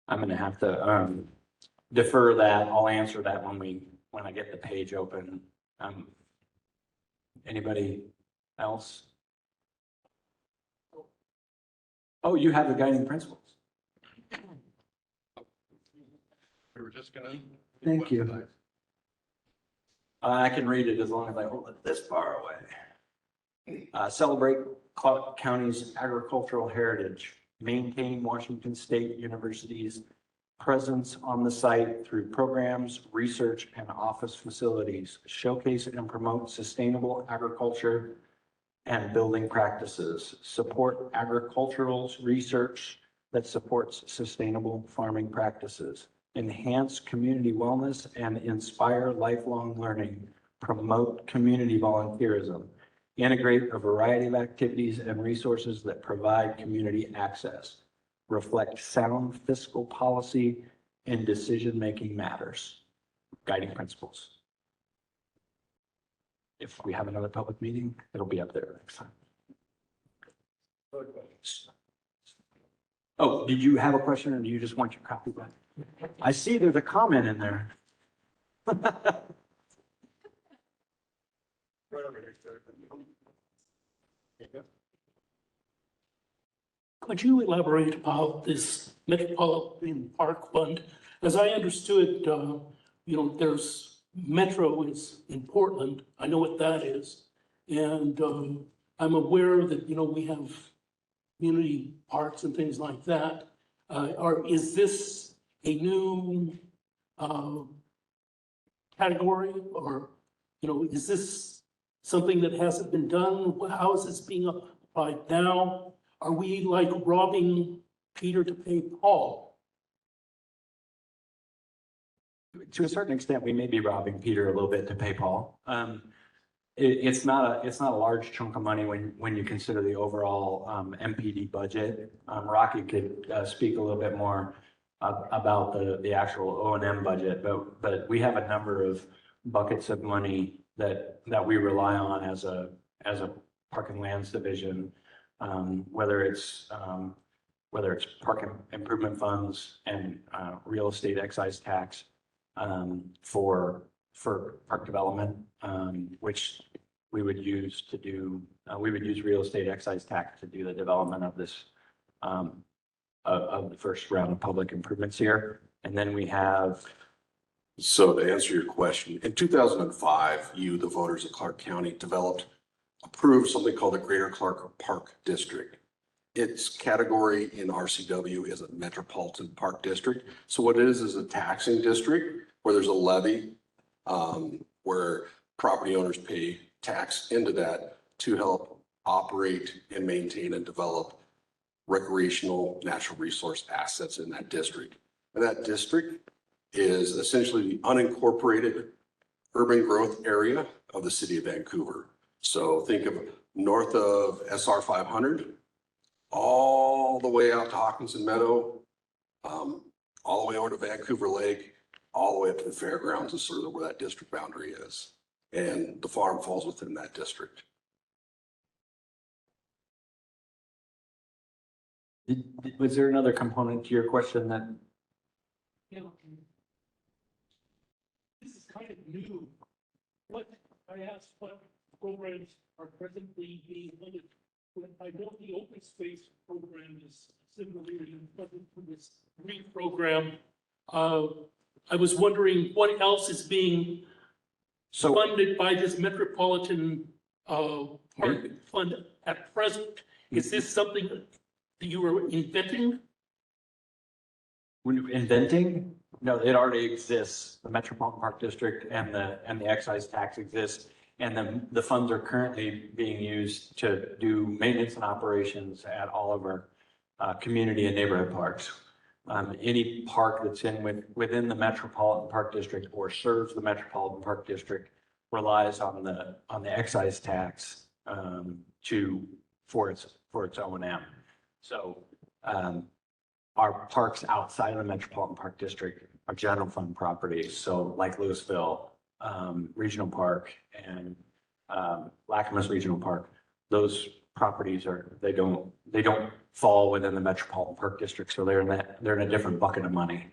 I'm going to have to defer that. I'll answer that when I get the page open. Anybody else? Oh, you have the guiding principles. We were just gonna. Thank you. I can read it as long as I hold it this far away. Celebrate Clark County's agricultural heritage. Maintain Washington State University's presence on the site through programs, research, and office facilities. Showcase and promote sustainable agriculture and building practices. Support agricultural research that supports sustainable farming practices. Enhance community wellness and inspire lifelong learning. Promote community volunteerism. Integrate a variety of activities and resources that provide community access. reflect sound fiscal policy and decision-making matters, guiding principles. If we have another public meeting, it'll be up there next time. Oh, did you have a question or do you just want your copy back? I see there's a comment in there. Could you elaborate about this Metropolitan Park Fund? As I understood, there's Metro is in Portland. I know what that is. And I'm aware that, we have community parks and things like that. Is this a new category or, is this something that hasn't been done? How is this being applied now? Are we like robbing Peter to pay Paul? To a certain extent, we may be robbing Peter a little bit to pay Paul. It's not a large chunk of money when you consider the overall MPD budget. Rocky could speak a little bit more about the actual O&M budget, but we have a number of buckets of money that we rely on as a park and lands division, whether it's park improvement funds and real estate excise tax for park development, which we would use to do, we would use real estate excise tax to do the development of this, of the first round of public improvements here. And then we have. So to answer your question, in 2005, you, the voters of Clark County, approved something called the Greater Clark Park District. Its category in RCW is a metropolitan park district. So what it is a taxing district where there's a levy where property owners pay tax into that to help operate and maintain and develop recreational natural resource assets in that district. And that district is essentially the unincorporated urban growth area of the city of Vancouver. So think of north of SR 500, all the way out to Hawkinson Meadow, all the way over to Vancouver Lake, all the way up to the fairgrounds is sort of where that district boundary is. And the farm falls within that district. Was there another component to your question that? This is kind of new. I asked what programs are presently being funded. I know the open space program is similarly funded for this green program. I was wondering what else is being funded by this Metropolitan Park Fund at present. Is this something that you were inventing? Inventing? No, it already exists. The Metropolitan Park District and the excise tax exists. And the funds are currently being used to do maintenance and operations at all of our community and neighborhood parks. Any park that's within the Metropolitan Park District or serves the Metropolitan Park District relies on the excise tax for its O&M. So our parks outside of the Metropolitan Park District are general fund properties. So like Louisville Regional Park and Lacamas Regional Park, those properties they don't fall within the Metropolitan Park District, so they're in a different bucket of money.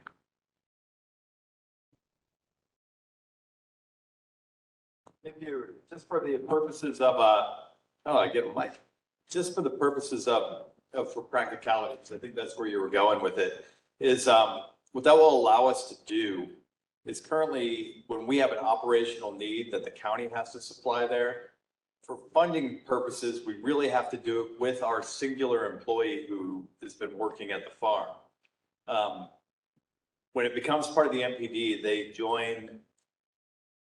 If you, just for the purposes of, just for the purposes of for practicalities, I think that's where you were going with it, is what that will allow us to do is currently when we have an operational need that the county has to supply there, for funding purposes, we really have to do it with our singular employee who has been working at the farm. When it becomes part of the MPD, they join.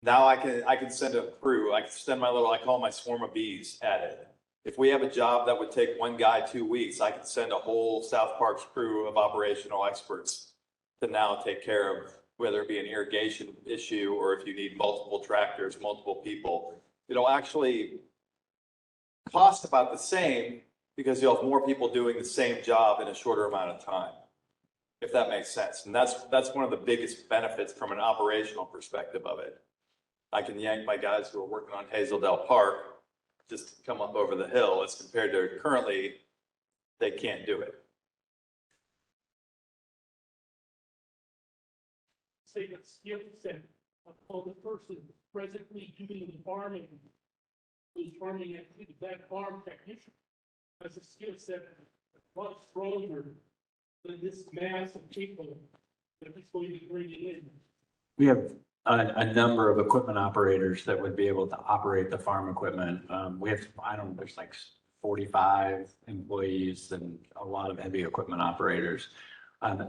Now I can send a crew. I can send I call my swarm of bees at it. If we have a job that would take one guy 2 weeks, I can send a whole South Parks crew of operational experts to now take care of whether it be an irrigation issue or if you need multiple tractors, multiple people. It'll actually cost about the same, because you'll have more people doing the same job in a shorter amount of time, if that makes sense. And that's one of the biggest benefits from an operational perspective of it. I can yank my guys who are working on Hazeldale Park just to come up over the hill as compared to currently, they can't do it. Say that skill set of the person presently doing the farming, who's farming activity, that farm technician has a skill set much stronger than this mass of people that he's going to be bringing in. We have a number of equipment operators that would be able to operate the farm equipment. We have, I don't know, there's like 45 employees and a lot of heavy equipment operators.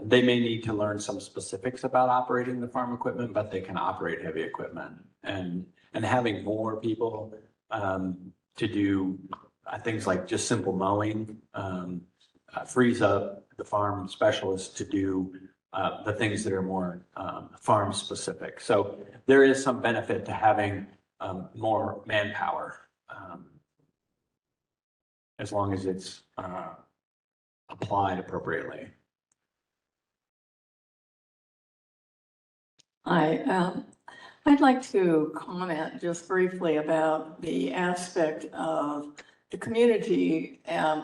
They may need to learn some specifics about operating the farm equipment, but they can operate heavy equipment. And having more people to do things like just simple mowing frees up the farm specialists to do the things that are more farm specific. So there is some benefit to having more manpower as long as it's applied appropriately. I'd like to comment just briefly about the aspect of the community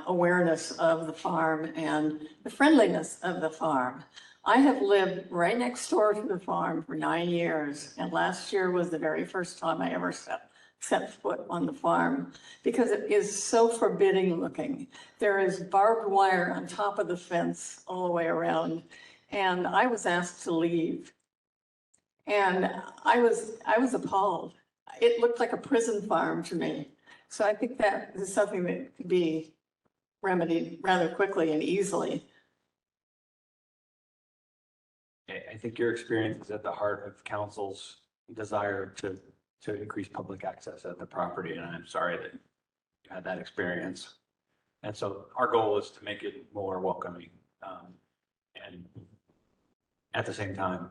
awareness of the farm and the friendliness of the farm. I have lived right next door to the farm for 9 years, and last year was the very first time I ever set foot on the farm because it is so forbidding looking. There is barbed wire on top of the fence all the way around, and I was asked to leave. And I was appalled. It looked like a prison farm to me. So I think that is something that could be remedied rather quickly and easily. I think your experience is at the heart of council's desire to increase public access at the property, and I'm sorry that you had that experience. And so our goal is to make it more welcoming, and at the same time,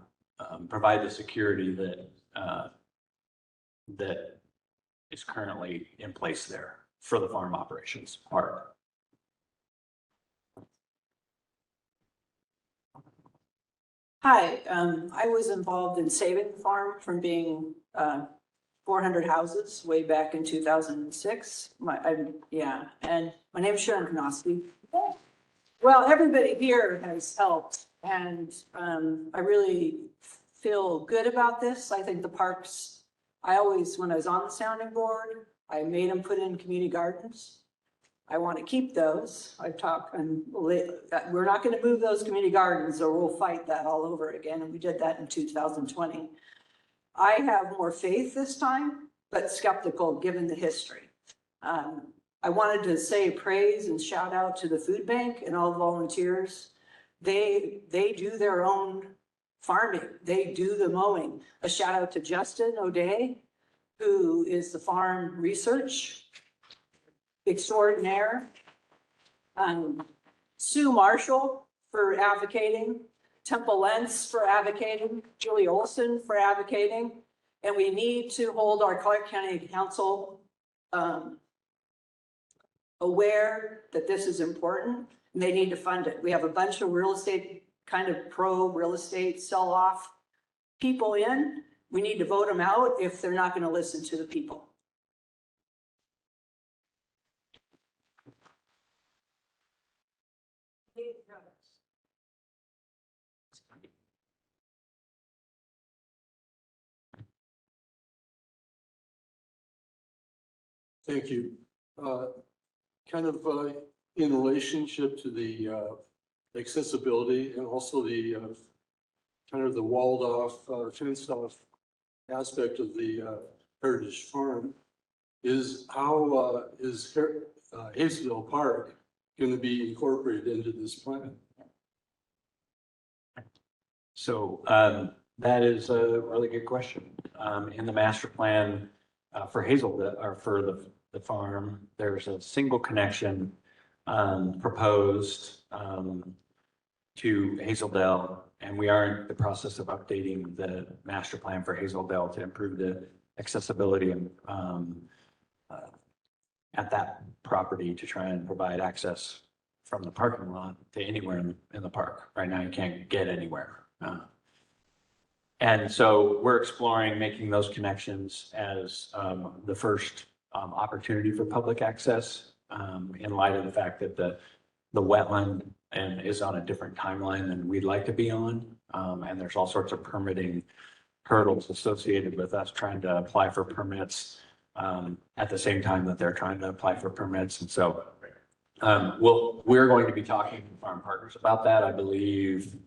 provide the security that is currently in place there for the farm operations part. Hi, I was involved in saving the farm from being 400 houses way back in 2006. And my name is Sharon Konosky. Well, everybody here has helped, and I really feel good about this. I think the parks, when I was on the sounding board, I made them put in community gardens. I want to keep those. I've talked, and we're not going to move those community gardens or we'll fight that all over again. And we did that in 2020. I have more faith this time, but skeptical given the history. I wanted to say praise and shout out to the food bank and all the volunteers. They do their own farming. They do the mowing. A shout out to Justin O'Day, who is the farm research extraordinaire. Sue Marshall for advocating, Temple Lentz for advocating, Julie Olson for advocating. And we need to hold our Clark County Council aware that this is important and they need to fund it. We have a bunch of real estate, kind of pro real estate sell off people in. We need to vote them out if they're not going to listen to the people. Thank you. Kind of in relationship to the accessibility and also the kind of the walled off, fenced off aspect of the Heritage Farm is how is Hazeldale Park going to be incorporated into this plan? So that is a really good question. In the master plan for Hazeldale, or for the farm, there's a single connection proposed to Hazeldale, and we are in the process of updating the master plan for Hazeldale to improve the accessibility and at that property to try and provide access from the parking lot to anywhere in the park. Right now, you can't get anywhere. And so we're exploring making those connections as the first opportunity for public access in light of the fact that the wetland and is on a different timeline than we'd like to be on. And there's all sorts of permitting hurdles associated with us trying to apply for permits at the same time that they're trying to apply for permits. And so we're going to be talking to farm partners about that, I believe,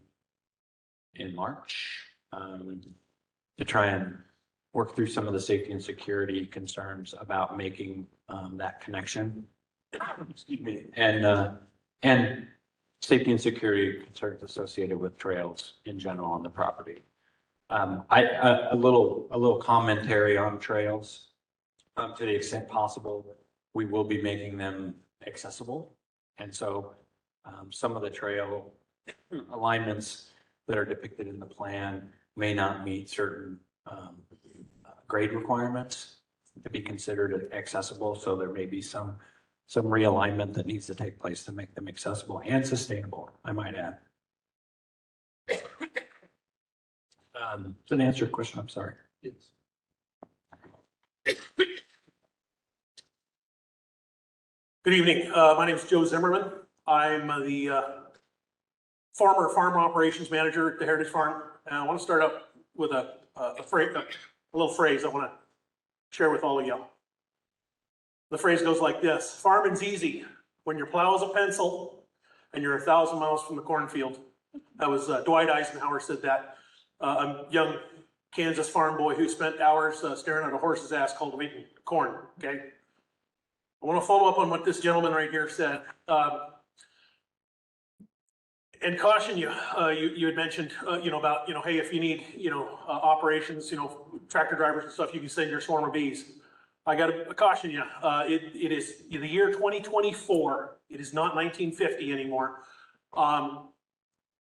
in March, to try and work through some of the safety and security concerns about making that connection. Excuse me. And safety and security concerns associated with trails in general on the property. A little commentary on trails. To the extent possible, we will be making them accessible. And so some of the trail alignments that are depicted in the plan may not meet certain grade requirements to be considered accessible. So there may be some realignment that needs to take place to make them accessible and sustainable, I might add. Does that answer your question? I'm sorry. Yes. Good evening. My name is Joe Zimmerman. I'm the former farm operations manager at the Heritage Farm. And I want to start up with a little phrase I want to share with all of you. The phrase goes like this: farming's easy when your plow is a pencil and you're 1,000 miles from the cornfield. That was Dwight Eisenhower said that. A young Kansas farm boy who spent hours staring at a horse's ass cultivating corn, okay? I want to follow up on what this gentleman right here said. And caution you, you had mentioned, about, hey, if you need, operations, tractor drivers and stuff, you can send your swarm of bees. I got to caution you, it is the year 2024. It is not 1950 anymore.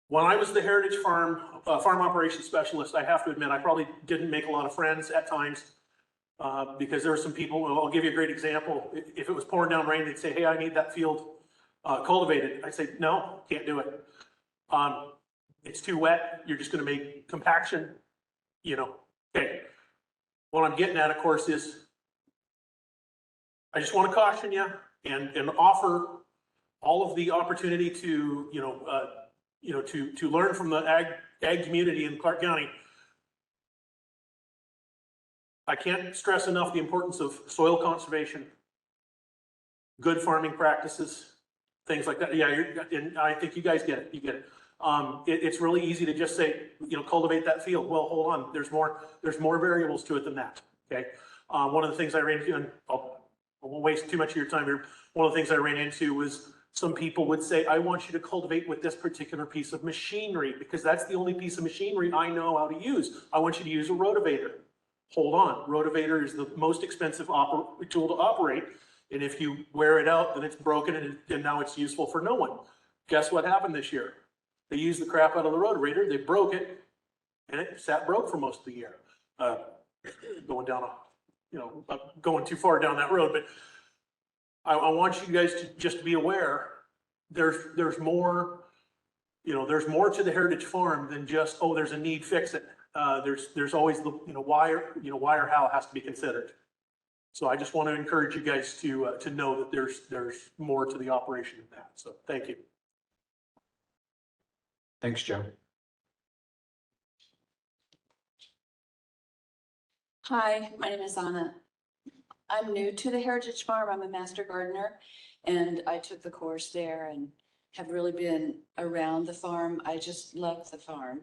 When I was the Heritage Farm, farm operations specialist, I have to admit, I probably didn't make a lot of friends at times. Because there were some people, I'll give you a great example. If it was pouring down rain, they'd say, hey, I need that field cultivated. I'd say, no, can't do it. It's too wet. You're just going to make compaction, Okay. What I'm getting at, of course, is I just want to caution you and offer all of the opportunity to, to learn from the ag community in Clark County. I can't stress enough the importance of soil conservation, good farming practices, things like that. Yeah, and I think you guys get it. You get it. It's really easy to just say, cultivate that field. Well, hold on. There's more variables to it than that. Okay. One of the things I ran into, and I won't waste too much of your time here. One of the things I ran into was some people would say, I want you to cultivate with this particular piece of machinery because that's the only piece of machinery I know how to use. I want you to use a rotavator. Hold on, rotavator is the most expensive tool to operate. And if you wear it out, then it's broken and now it's useful for no one. Guess what happened this year? They used the crap out of the rotavator, they broke it, and it sat broke for most of the year. Going down going too far down that road, but I want you guys to just be aware, there's more, there's more to the Heritage Farm than just, oh, there's a need, fix it. There's always the, why or how has to be considered. So I just want to encourage you guys to know that there's more to the operation than that. So thank you. Thanks, Joe. Hi, my name is Anna. I'm new to the Heritage Farm. I'm a master gardener and I took the course there and have really been around the farm. I just love the farm.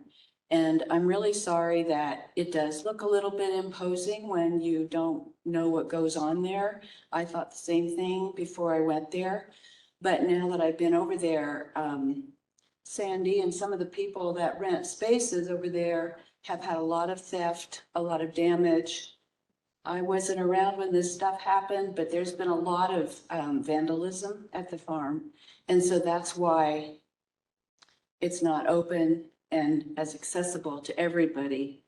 And I'm really sorry that it does look a little bit imposing when you don't know what goes on there. I thought the same thing before I went there. But now that I've been over there, Sandy and some of the people that rent spaces over there have had a lot of theft, a lot of damage. I wasn't around when this stuff happened, but there's been a lot of vandalism at the farm. And so that's why it's not open and as accessible to everybody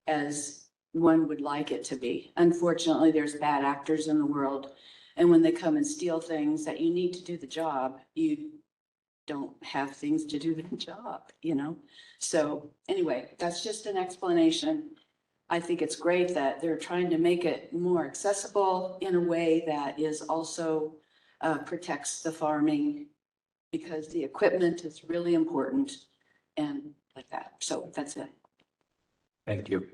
as one would like it to be. Unfortunately, there's bad actors in the world And when they come and steal things that you need to do the job, you don't have things to do the job, you know? So anyway, that's just an explanation. I think it's great that they're trying to make it more accessible in a way that is also protects the farming, because the equipment is really important and like that. So that's it. Thank you.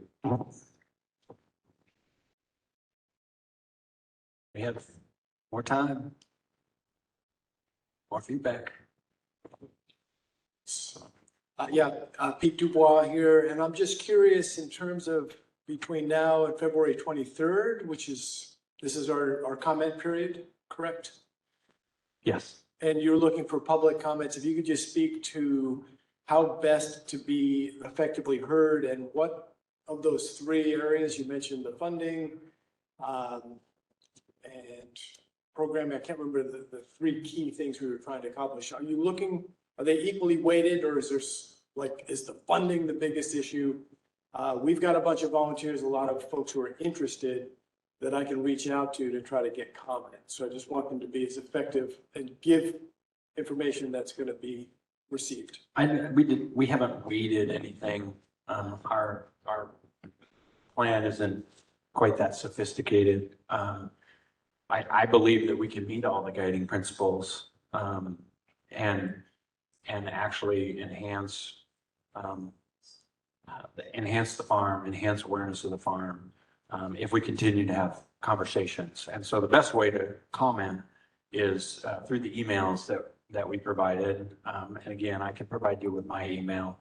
We have more time. More feedback. Pete Dubois here, and I'm just curious in terms of between now and February 23rd, this is our comment period, correct? Yes. And you're looking for public comments. If you could just speak to how best to be effectively heard and what of those three areas, you mentioned the funding and programming, I can't remember the three key things we were trying to accomplish. Are they equally weighted, or is the funding the biggest issue? We've got a bunch of volunteers, a lot of folks who are interested that I can reach out to try to get comments. So I just want them to be as effective and give information that's going to be received. We haven't weighted anything. Our plan isn't quite that sophisticated. I believe that we can meet all the guiding principles and actually enhance the farm, enhance awareness of the farm, if we continue to have conversations. And so the best way to comment is through the emails that we provided. And again, I can provide you with my email,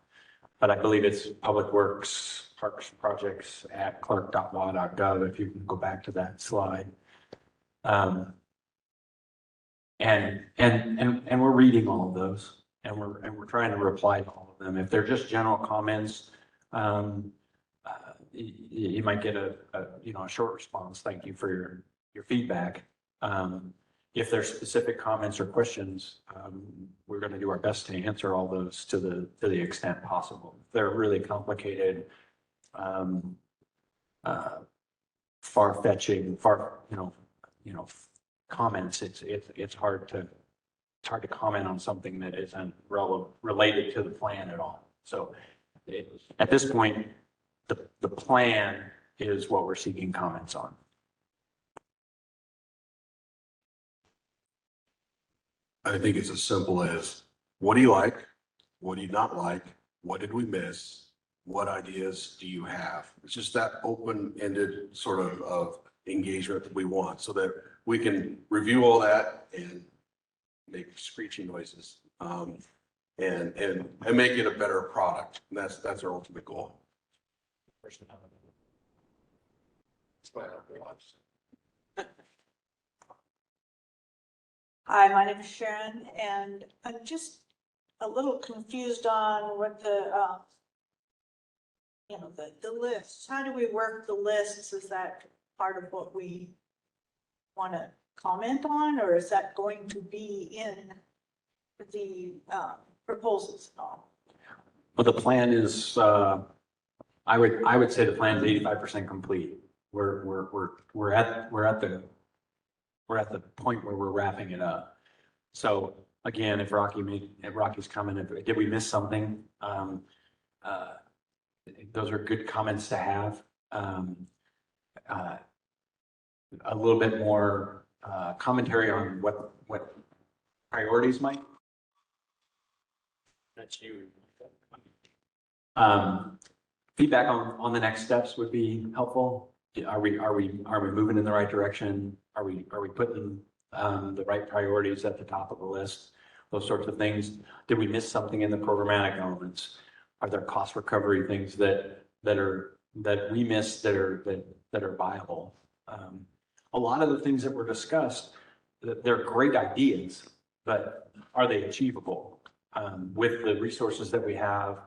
but I believe it's Public Works Parks Projects at clark.wa.gov, if you can go back to that slide. And we're reading all of those, and we're trying to reply to all of them. If they're just general comments, you might get a short response. Thank you for your feedback. If there's specific comments or questions, we're going to do our best to answer all those to the extent possible. If they're really complicated, far-fetching, comments. It's hard to comment on something that isn't related to the plan at all. So at this point, the plan is what we're seeking comments on. I think it's as simple as, what do you like? What do you not like? What did we miss? What ideas do you have? It's just that open-ended sort of engagement that we want, so that we can review all that and make screeching noises, and make it a better product. And that's our ultimate goal. Hi, my name is Sharon, and I'm just a little confused on what the lists. How do we work the lists? Is that part of what we want to comment on, or is that going to be in the proposals and all? Well, the plan is, I would say the plan is 85% complete. We're at the point where we're wrapping it up. So again, if Rocky's coming, did we miss something? Those are good comments to have. A little bit more commentary on what priorities might. That's you. Feedback on the next steps would be helpful. Are we moving in the right direction? Are we putting the right priorities at the top of the list? Those sorts of things. Did we miss something in the programmatic elements? Are there cost recovery things that we missed that are viable? A lot of the things that were discussed, they're great ideas, but are they achievable with the resources that we have,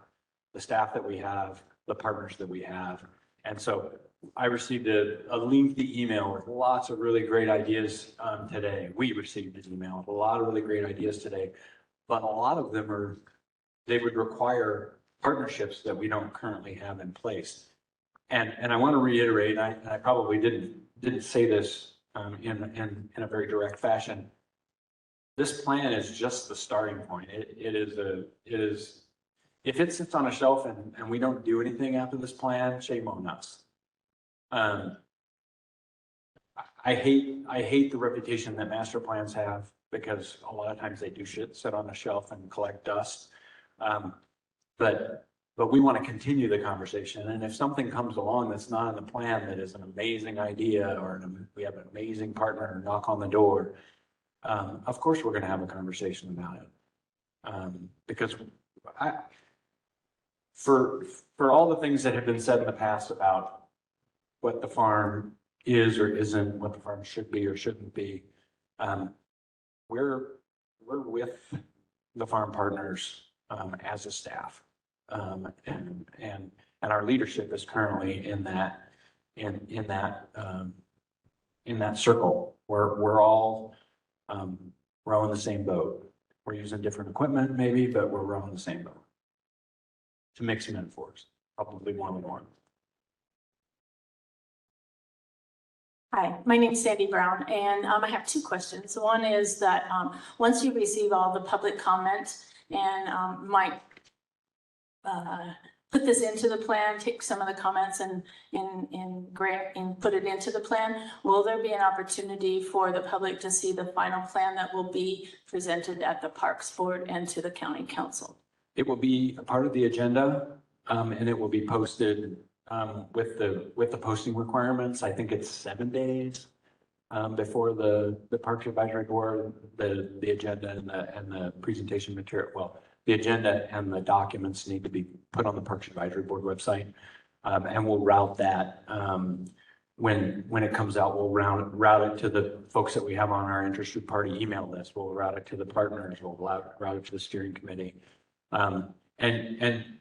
the staff that we have, the partners that we have? And so I received a lengthy email with lots of really great ideas today. We received an email with a lot of really great ideas today, but a lot of them they would require partnerships that we don't currently have in place. And I want to reiterate, I probably didn't say this in a very direct fashion. This plan is just the starting point. It is, if it sits on a shelf and we don't do anything after this plan, shame on us. I hate the reputation that master plans have because a lot of times they do sit on a shelf and collect dust. But we want to continue the conversation. And if something comes along that's not in the plan that is an amazing idea or we have an amazing partner knock on the door, of course, we're going to have a conversation about it. Because for all the things that have been said in the past about what the farm is or isn't, what the farm should be or shouldn't be, we're with the farm partners as a staff. And our leadership is currently in that circle. We're all rowing the same boat. We're using different equipment maybe, but we're rowing the same boat. To mix metaphors, probably one on one. Hi, my name is Sandy Brown, and I have two questions. One is that once you receive all the public comment and might put this into the plan, take some of the comments and put it into the plan, will there be an opportunity for the public to see the final plan that will be presented at the Parks Board and to the County Council? It will be a part of the agenda, and it will be posted with the posting requirements. I think it's 7 days before the Parks Advisory Board, the agenda and the presentation material. Well, the agenda and the documents need to be put on the Parks Advisory Board website, and we'll route that when it comes out. We'll route it to the folks that we have on our interested party email list. We'll route it to the partners. We'll route it to the steering committee. And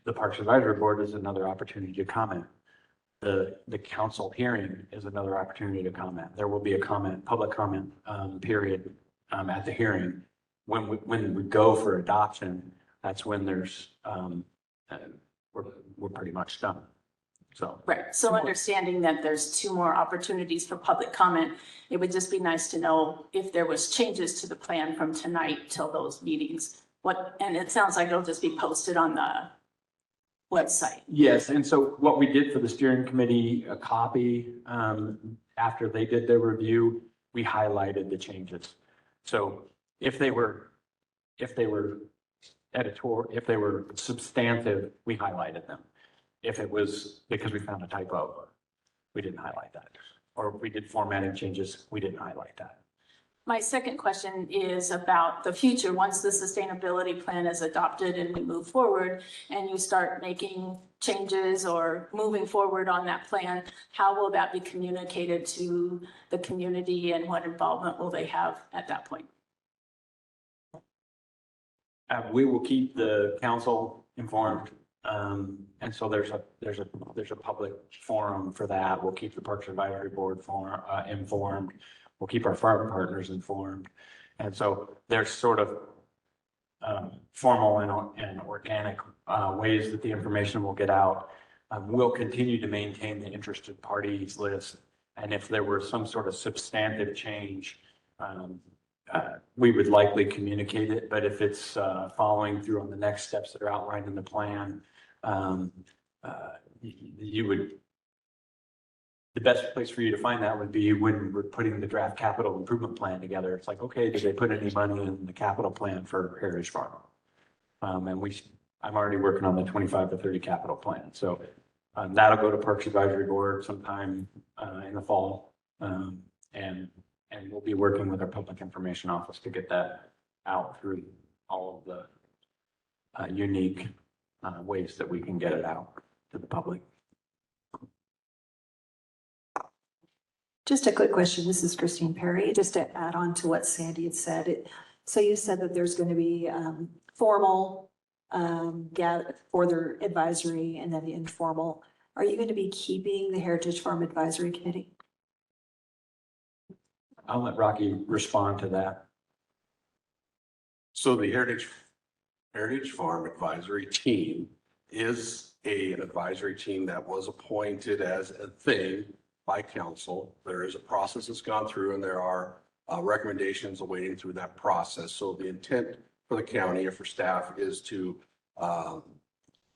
the Parks Advisory Board is another opportunity to comment. The council hearing is another opportunity to comment. There will be a public comment period at the hearing. When we go for adoption, that's when there's we're pretty much done. So Right. So understanding that there's 2 more opportunities for public comment, it would just be nice to know if there was changes to the plan from tonight till those meetings. And it sounds like it'll just be posted on the website. yes, and so what we did for the steering committee, a copy, after they did their review, we highlighted the changes. So if they were editorial, if they were substantive, we highlighted them. If it was because we found a typo, we didn't highlight that. Or if we did formatting changes, we didn't highlight that. My second question is about the future. Once the sustainability plan is adopted and we move forward and you start making changes or moving forward on that plan, how will that be communicated to the community and what involvement will they have at that point? We will keep the council informed. And so there's a public forum for that. We'll keep the Parks Advisory Board informed. We'll keep our farm partners informed. And so there's sort of formal and organic ways that the information will get out. We'll continue to maintain the interested parties list. And if there were some sort of substantive change, we would likely communicate it. But if it's following through on the next steps that are outlined in the plan, the best place for you to find that would be when we're putting the draft capital improvement plan together. It's like, okay, did they put any money in the capital plan for Heritage Farm? I'm already working on the 25 to 30 capital plan. So that'll go to Parks Advisory Board sometime in the fall. And we'll be working with our public information office to get that out through all of the unique ways that we can get it out to the public. Just a quick question. This is Christine Perry. Just to add on to what Sandy had said. So you said that there's going to be formal for their advisory and then the informal. Are you going to be keeping the Heritage Farm Advisory Committee? I'll let Rocky respond to that. So the Heritage Farm Advisory Team is a advisory team that was appointed as a thing by council. There is a process that's gone through and there are recommendations awaiting through that process. So the intent for the county or for staff is to,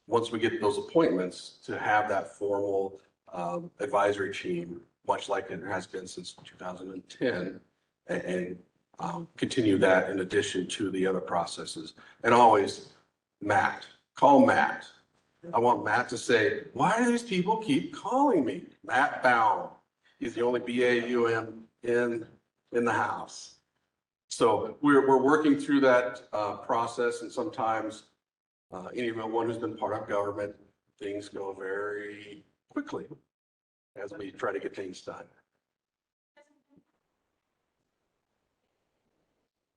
once we get those appointments, to have that formal advisory team, much like it has been since 2010, and continue that in addition to the other processes. And always, Matt, call Matt. I want Matt to say, why do these people keep calling me? Matt Baum. He's the only BAUM in the house. So we're working through that process, and sometimes anyone who's been part of government, things go very quickly as we try to get things done.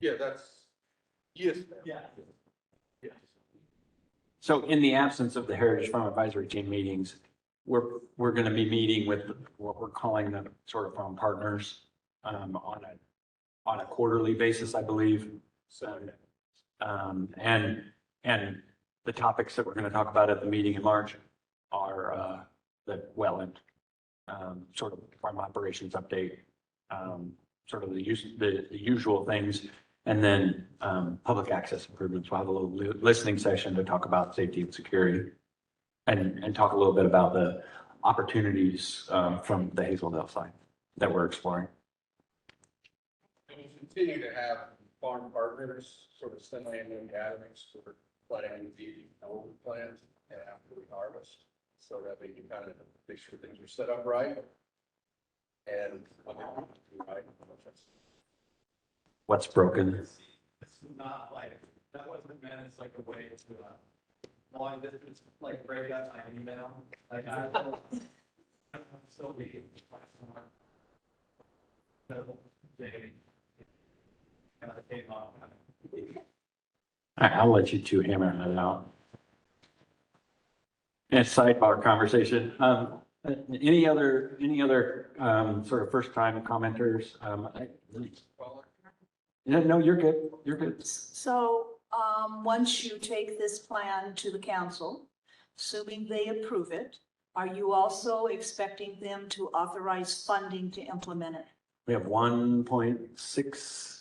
Yeah, yes. Yeah. So in the absence of the Heritage Farm Advisory Team meetings, we're going to be meeting with what we're calling the sort of farm partners on a quarterly basis, I believe. So, and the topics that we're going to talk about at the meeting in March are the and sort of farm operations update, sort of the usual things. And then public access improvements. We'll have a little listening session to talk about safety and security and talk a little bit about the opportunities from the Hazeldale side that we're exploring. And we continue to have farm partners, sort of semi-annual gatherings for planning the development plans and after we harvest, so that we can kind of make sure things are set up right. And right. What's broken? It's not like, that wasn't meant as like a way to, long distance, like break up my email. Like I still be. I'll let you two hammer that out. And sidebar conversation. Any other sort of first time commenters? No, you're good. You're good. So, once you take this plan to the council, assuming they approve it, are you also expecting them to authorize funding to implement it? We have $1.6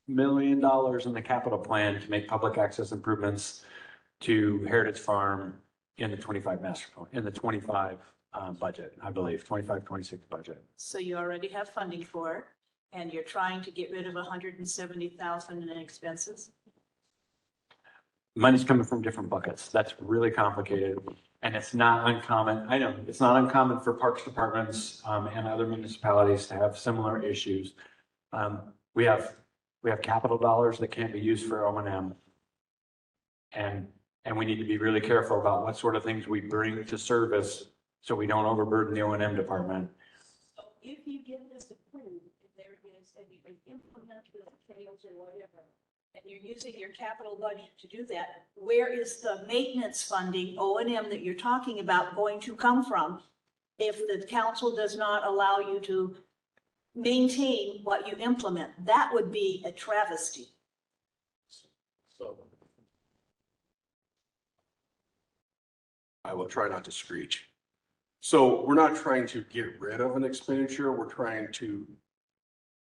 million in the capital plan to make public access improvements to Heritage Farm in the 25 master plan, in the 25 budget, I believe, 25, 26 budget. So you already have funding for it, and you're trying to get rid of 170,000 in expenses? Money's coming from different buckets. That's really complicated. And it's not uncommon. I know it's not uncommon for parks departments and other municipalities to have similar issues. We have capital dollars that can't be used for O&M. And we need to be really careful about what sort of things we bring to service so we don't overburden the O&M department. So if you get this approved, if there is, and you can implement the trails or whatever, and you're using your capital budget to do that, where is the maintenance funding, O&M, that you're talking about going to come from if the council does not allow you to maintain what you implement? That would be a travesty. So I will try not to screech. So we're not trying to get rid of an expenditure. We're trying to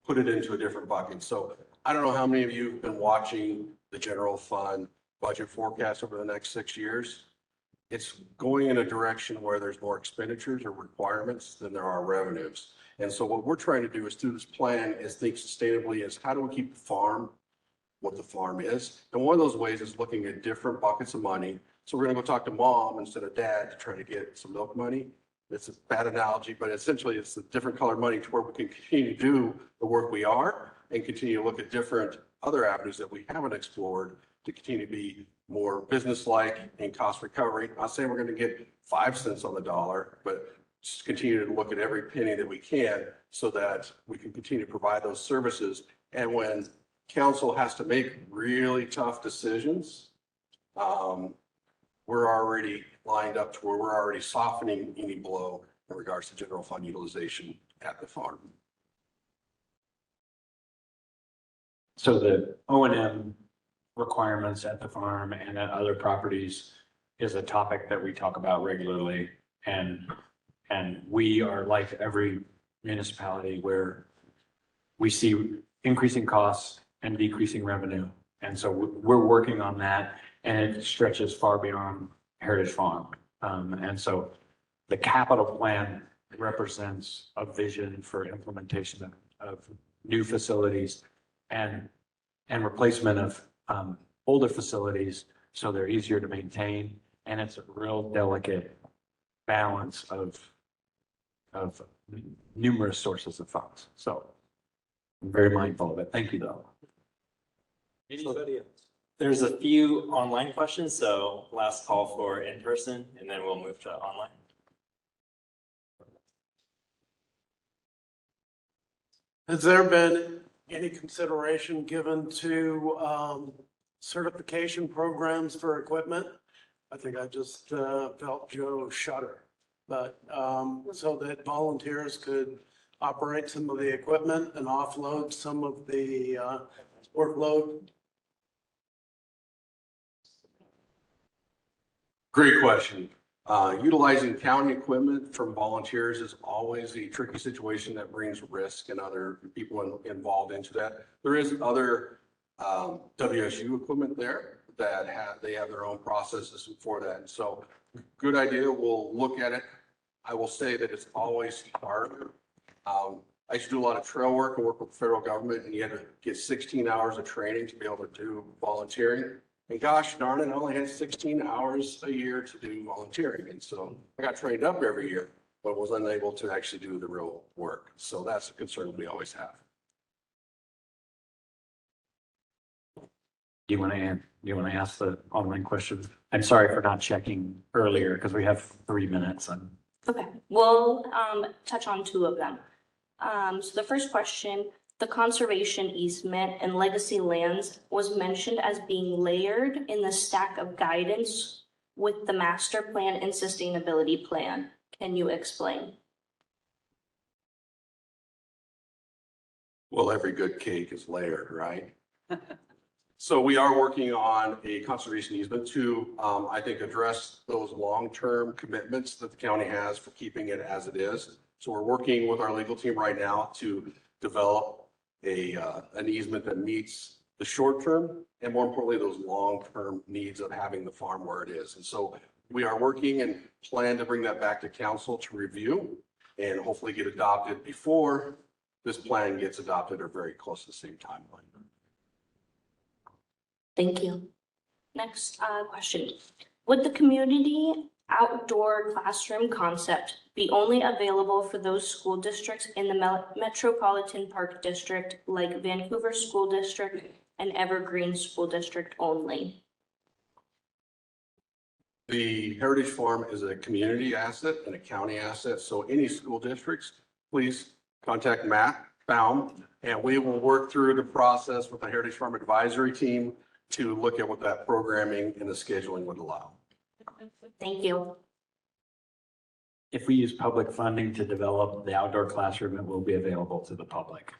put it into a different bucket. So I don't know how many of you have been watching the general fund budget forecast over the next 6 years. It's going in a direction where there's more expenditures or requirements than there are revenues. And so what we're trying to do is through this plan is think sustainably is how do we keep the farm what the farm is? And one of those ways is looking at different buckets of money. So we're gonna go talk to mom instead of dad to try to get some milk money. It's a bad analogy, but essentially it's the different colored money to where we can continue to do the work we are and continue to look at different other avenues that we haven't explored to continue to be more business-like and cost recovery. I'm not saying we're gonna get 5 cents on the dollar, but just continue to look at every penny that we can so that we can continue to provide those services. And when council has to make really tough decisions, we're already lined up to where we're already softening any blow in regards to general fund utilization at the farm. So the O&M requirements at the farm and at other properties is a topic that we talk about regularly. And And we are like every municipality where we see increasing costs and decreasing revenue. And so we're working on that, and it stretches far beyond Heritage Farm. And so the capital plan represents a vision for implementation of new facilities and replacement of older facilities so they're easier to maintain. And it's a real delicate balance of numerous sources of funds. So I'm very mindful of it. Thank you, though. Anybody else? There's a few online questions, so last call for in-person, and then we'll move to online. Has there been any consideration given to certification programs for equipment? I think I just felt Joe shudder, but so that volunteers could operate some of the equipment and offload some of the workload. Great question. Utilizing county equipment from volunteers is always a tricky situation that brings risk and other people involved into that. There is other WSU equipment there that they have their own processes for that. And so good idea. We'll look at it. I will say that it's always hard. I used to do a lot of trail work and work with the federal government, and you had to get 16 hours of training to be able to do volunteering. And gosh darn it, I only had 16 hours a year to do volunteering. And so I got trained up every year, but was unable to actually do the real work. So that's a concern we always have. Do you want to ask the online question? I'm sorry for not checking earlier because we have 3 minutes and. Okay, we'll touch on two of them. So the first question, the conservation easement and legacy lands was mentioned as being layered in the stack of guidance with the master plan and sustainability plan. Can you explain? Well, every good cake is layered, right? So we are working on a conservation easement to, I think, address those long-term commitments that the county has for keeping it as it is. So we're working with our legal team right now to develop an easement that meets the short-term and more importantly, those long-term needs of having the farm where it is. And so we are working and plan to bring that back to council to review and hopefully get adopted before this plan gets adopted or very close to the same timeline. Thank you. Next question. Would the community outdoor classroom concept be only available for those school districts in the Metropolitan Park District like Vancouver School District and Evergreen School District only? The Heritage Farm is a community asset and a county asset. So any school districts, please contact Matt Baum and we will work through the process with the Heritage Farm advisory team to look at what that programming and the scheduling would allow. Thank you. If we use public funding to develop the outdoor classroom, it will be available to the public.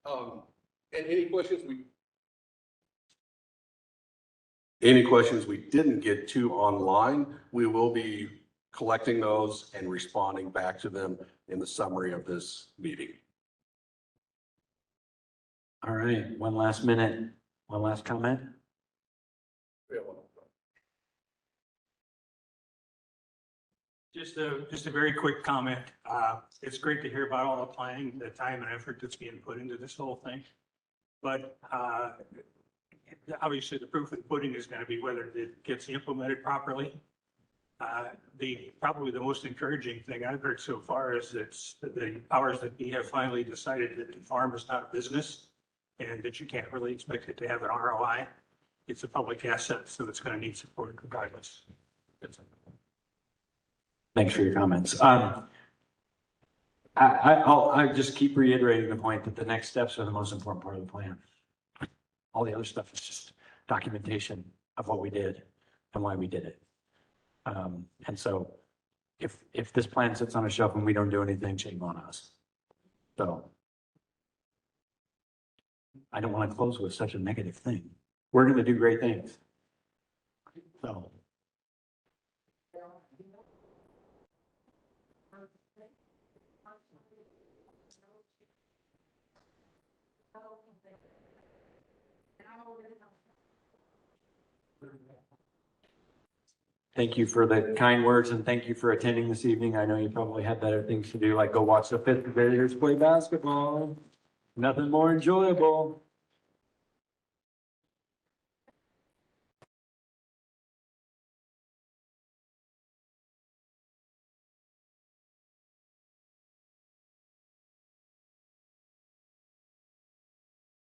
And any questions we didn't get to online, we will be collecting those and responding back to them in the summary of this meeting. All right, one last minute, one last comment. Just a very quick comment. It's great to hear about all the planning, the time and effort that's being put into this whole thing. But obviously the proof of the pudding is going to be whether it gets implemented properly. Probably the most encouraging thing I've heard so far is that the powers that be have finally decided that the farm is not a business and that you can't really expect it to have an ROI. It's a public asset, so it's going to need support regardless. Thanks for your comments. I'll just keep reiterating the point that the next steps are the most important part of the plan. All the other stuff is just documentation of what we did and why we did it. And so if this plan sits on a shelf and we don't do anything, shame on us. So I don't want to close with such a negative thing. We're going to do great things. So. Thank you for the kind words and thank you for attending this evening. I know you probably had better things to do, like go watch the fifth graders play basketball. Nothing more enjoyable.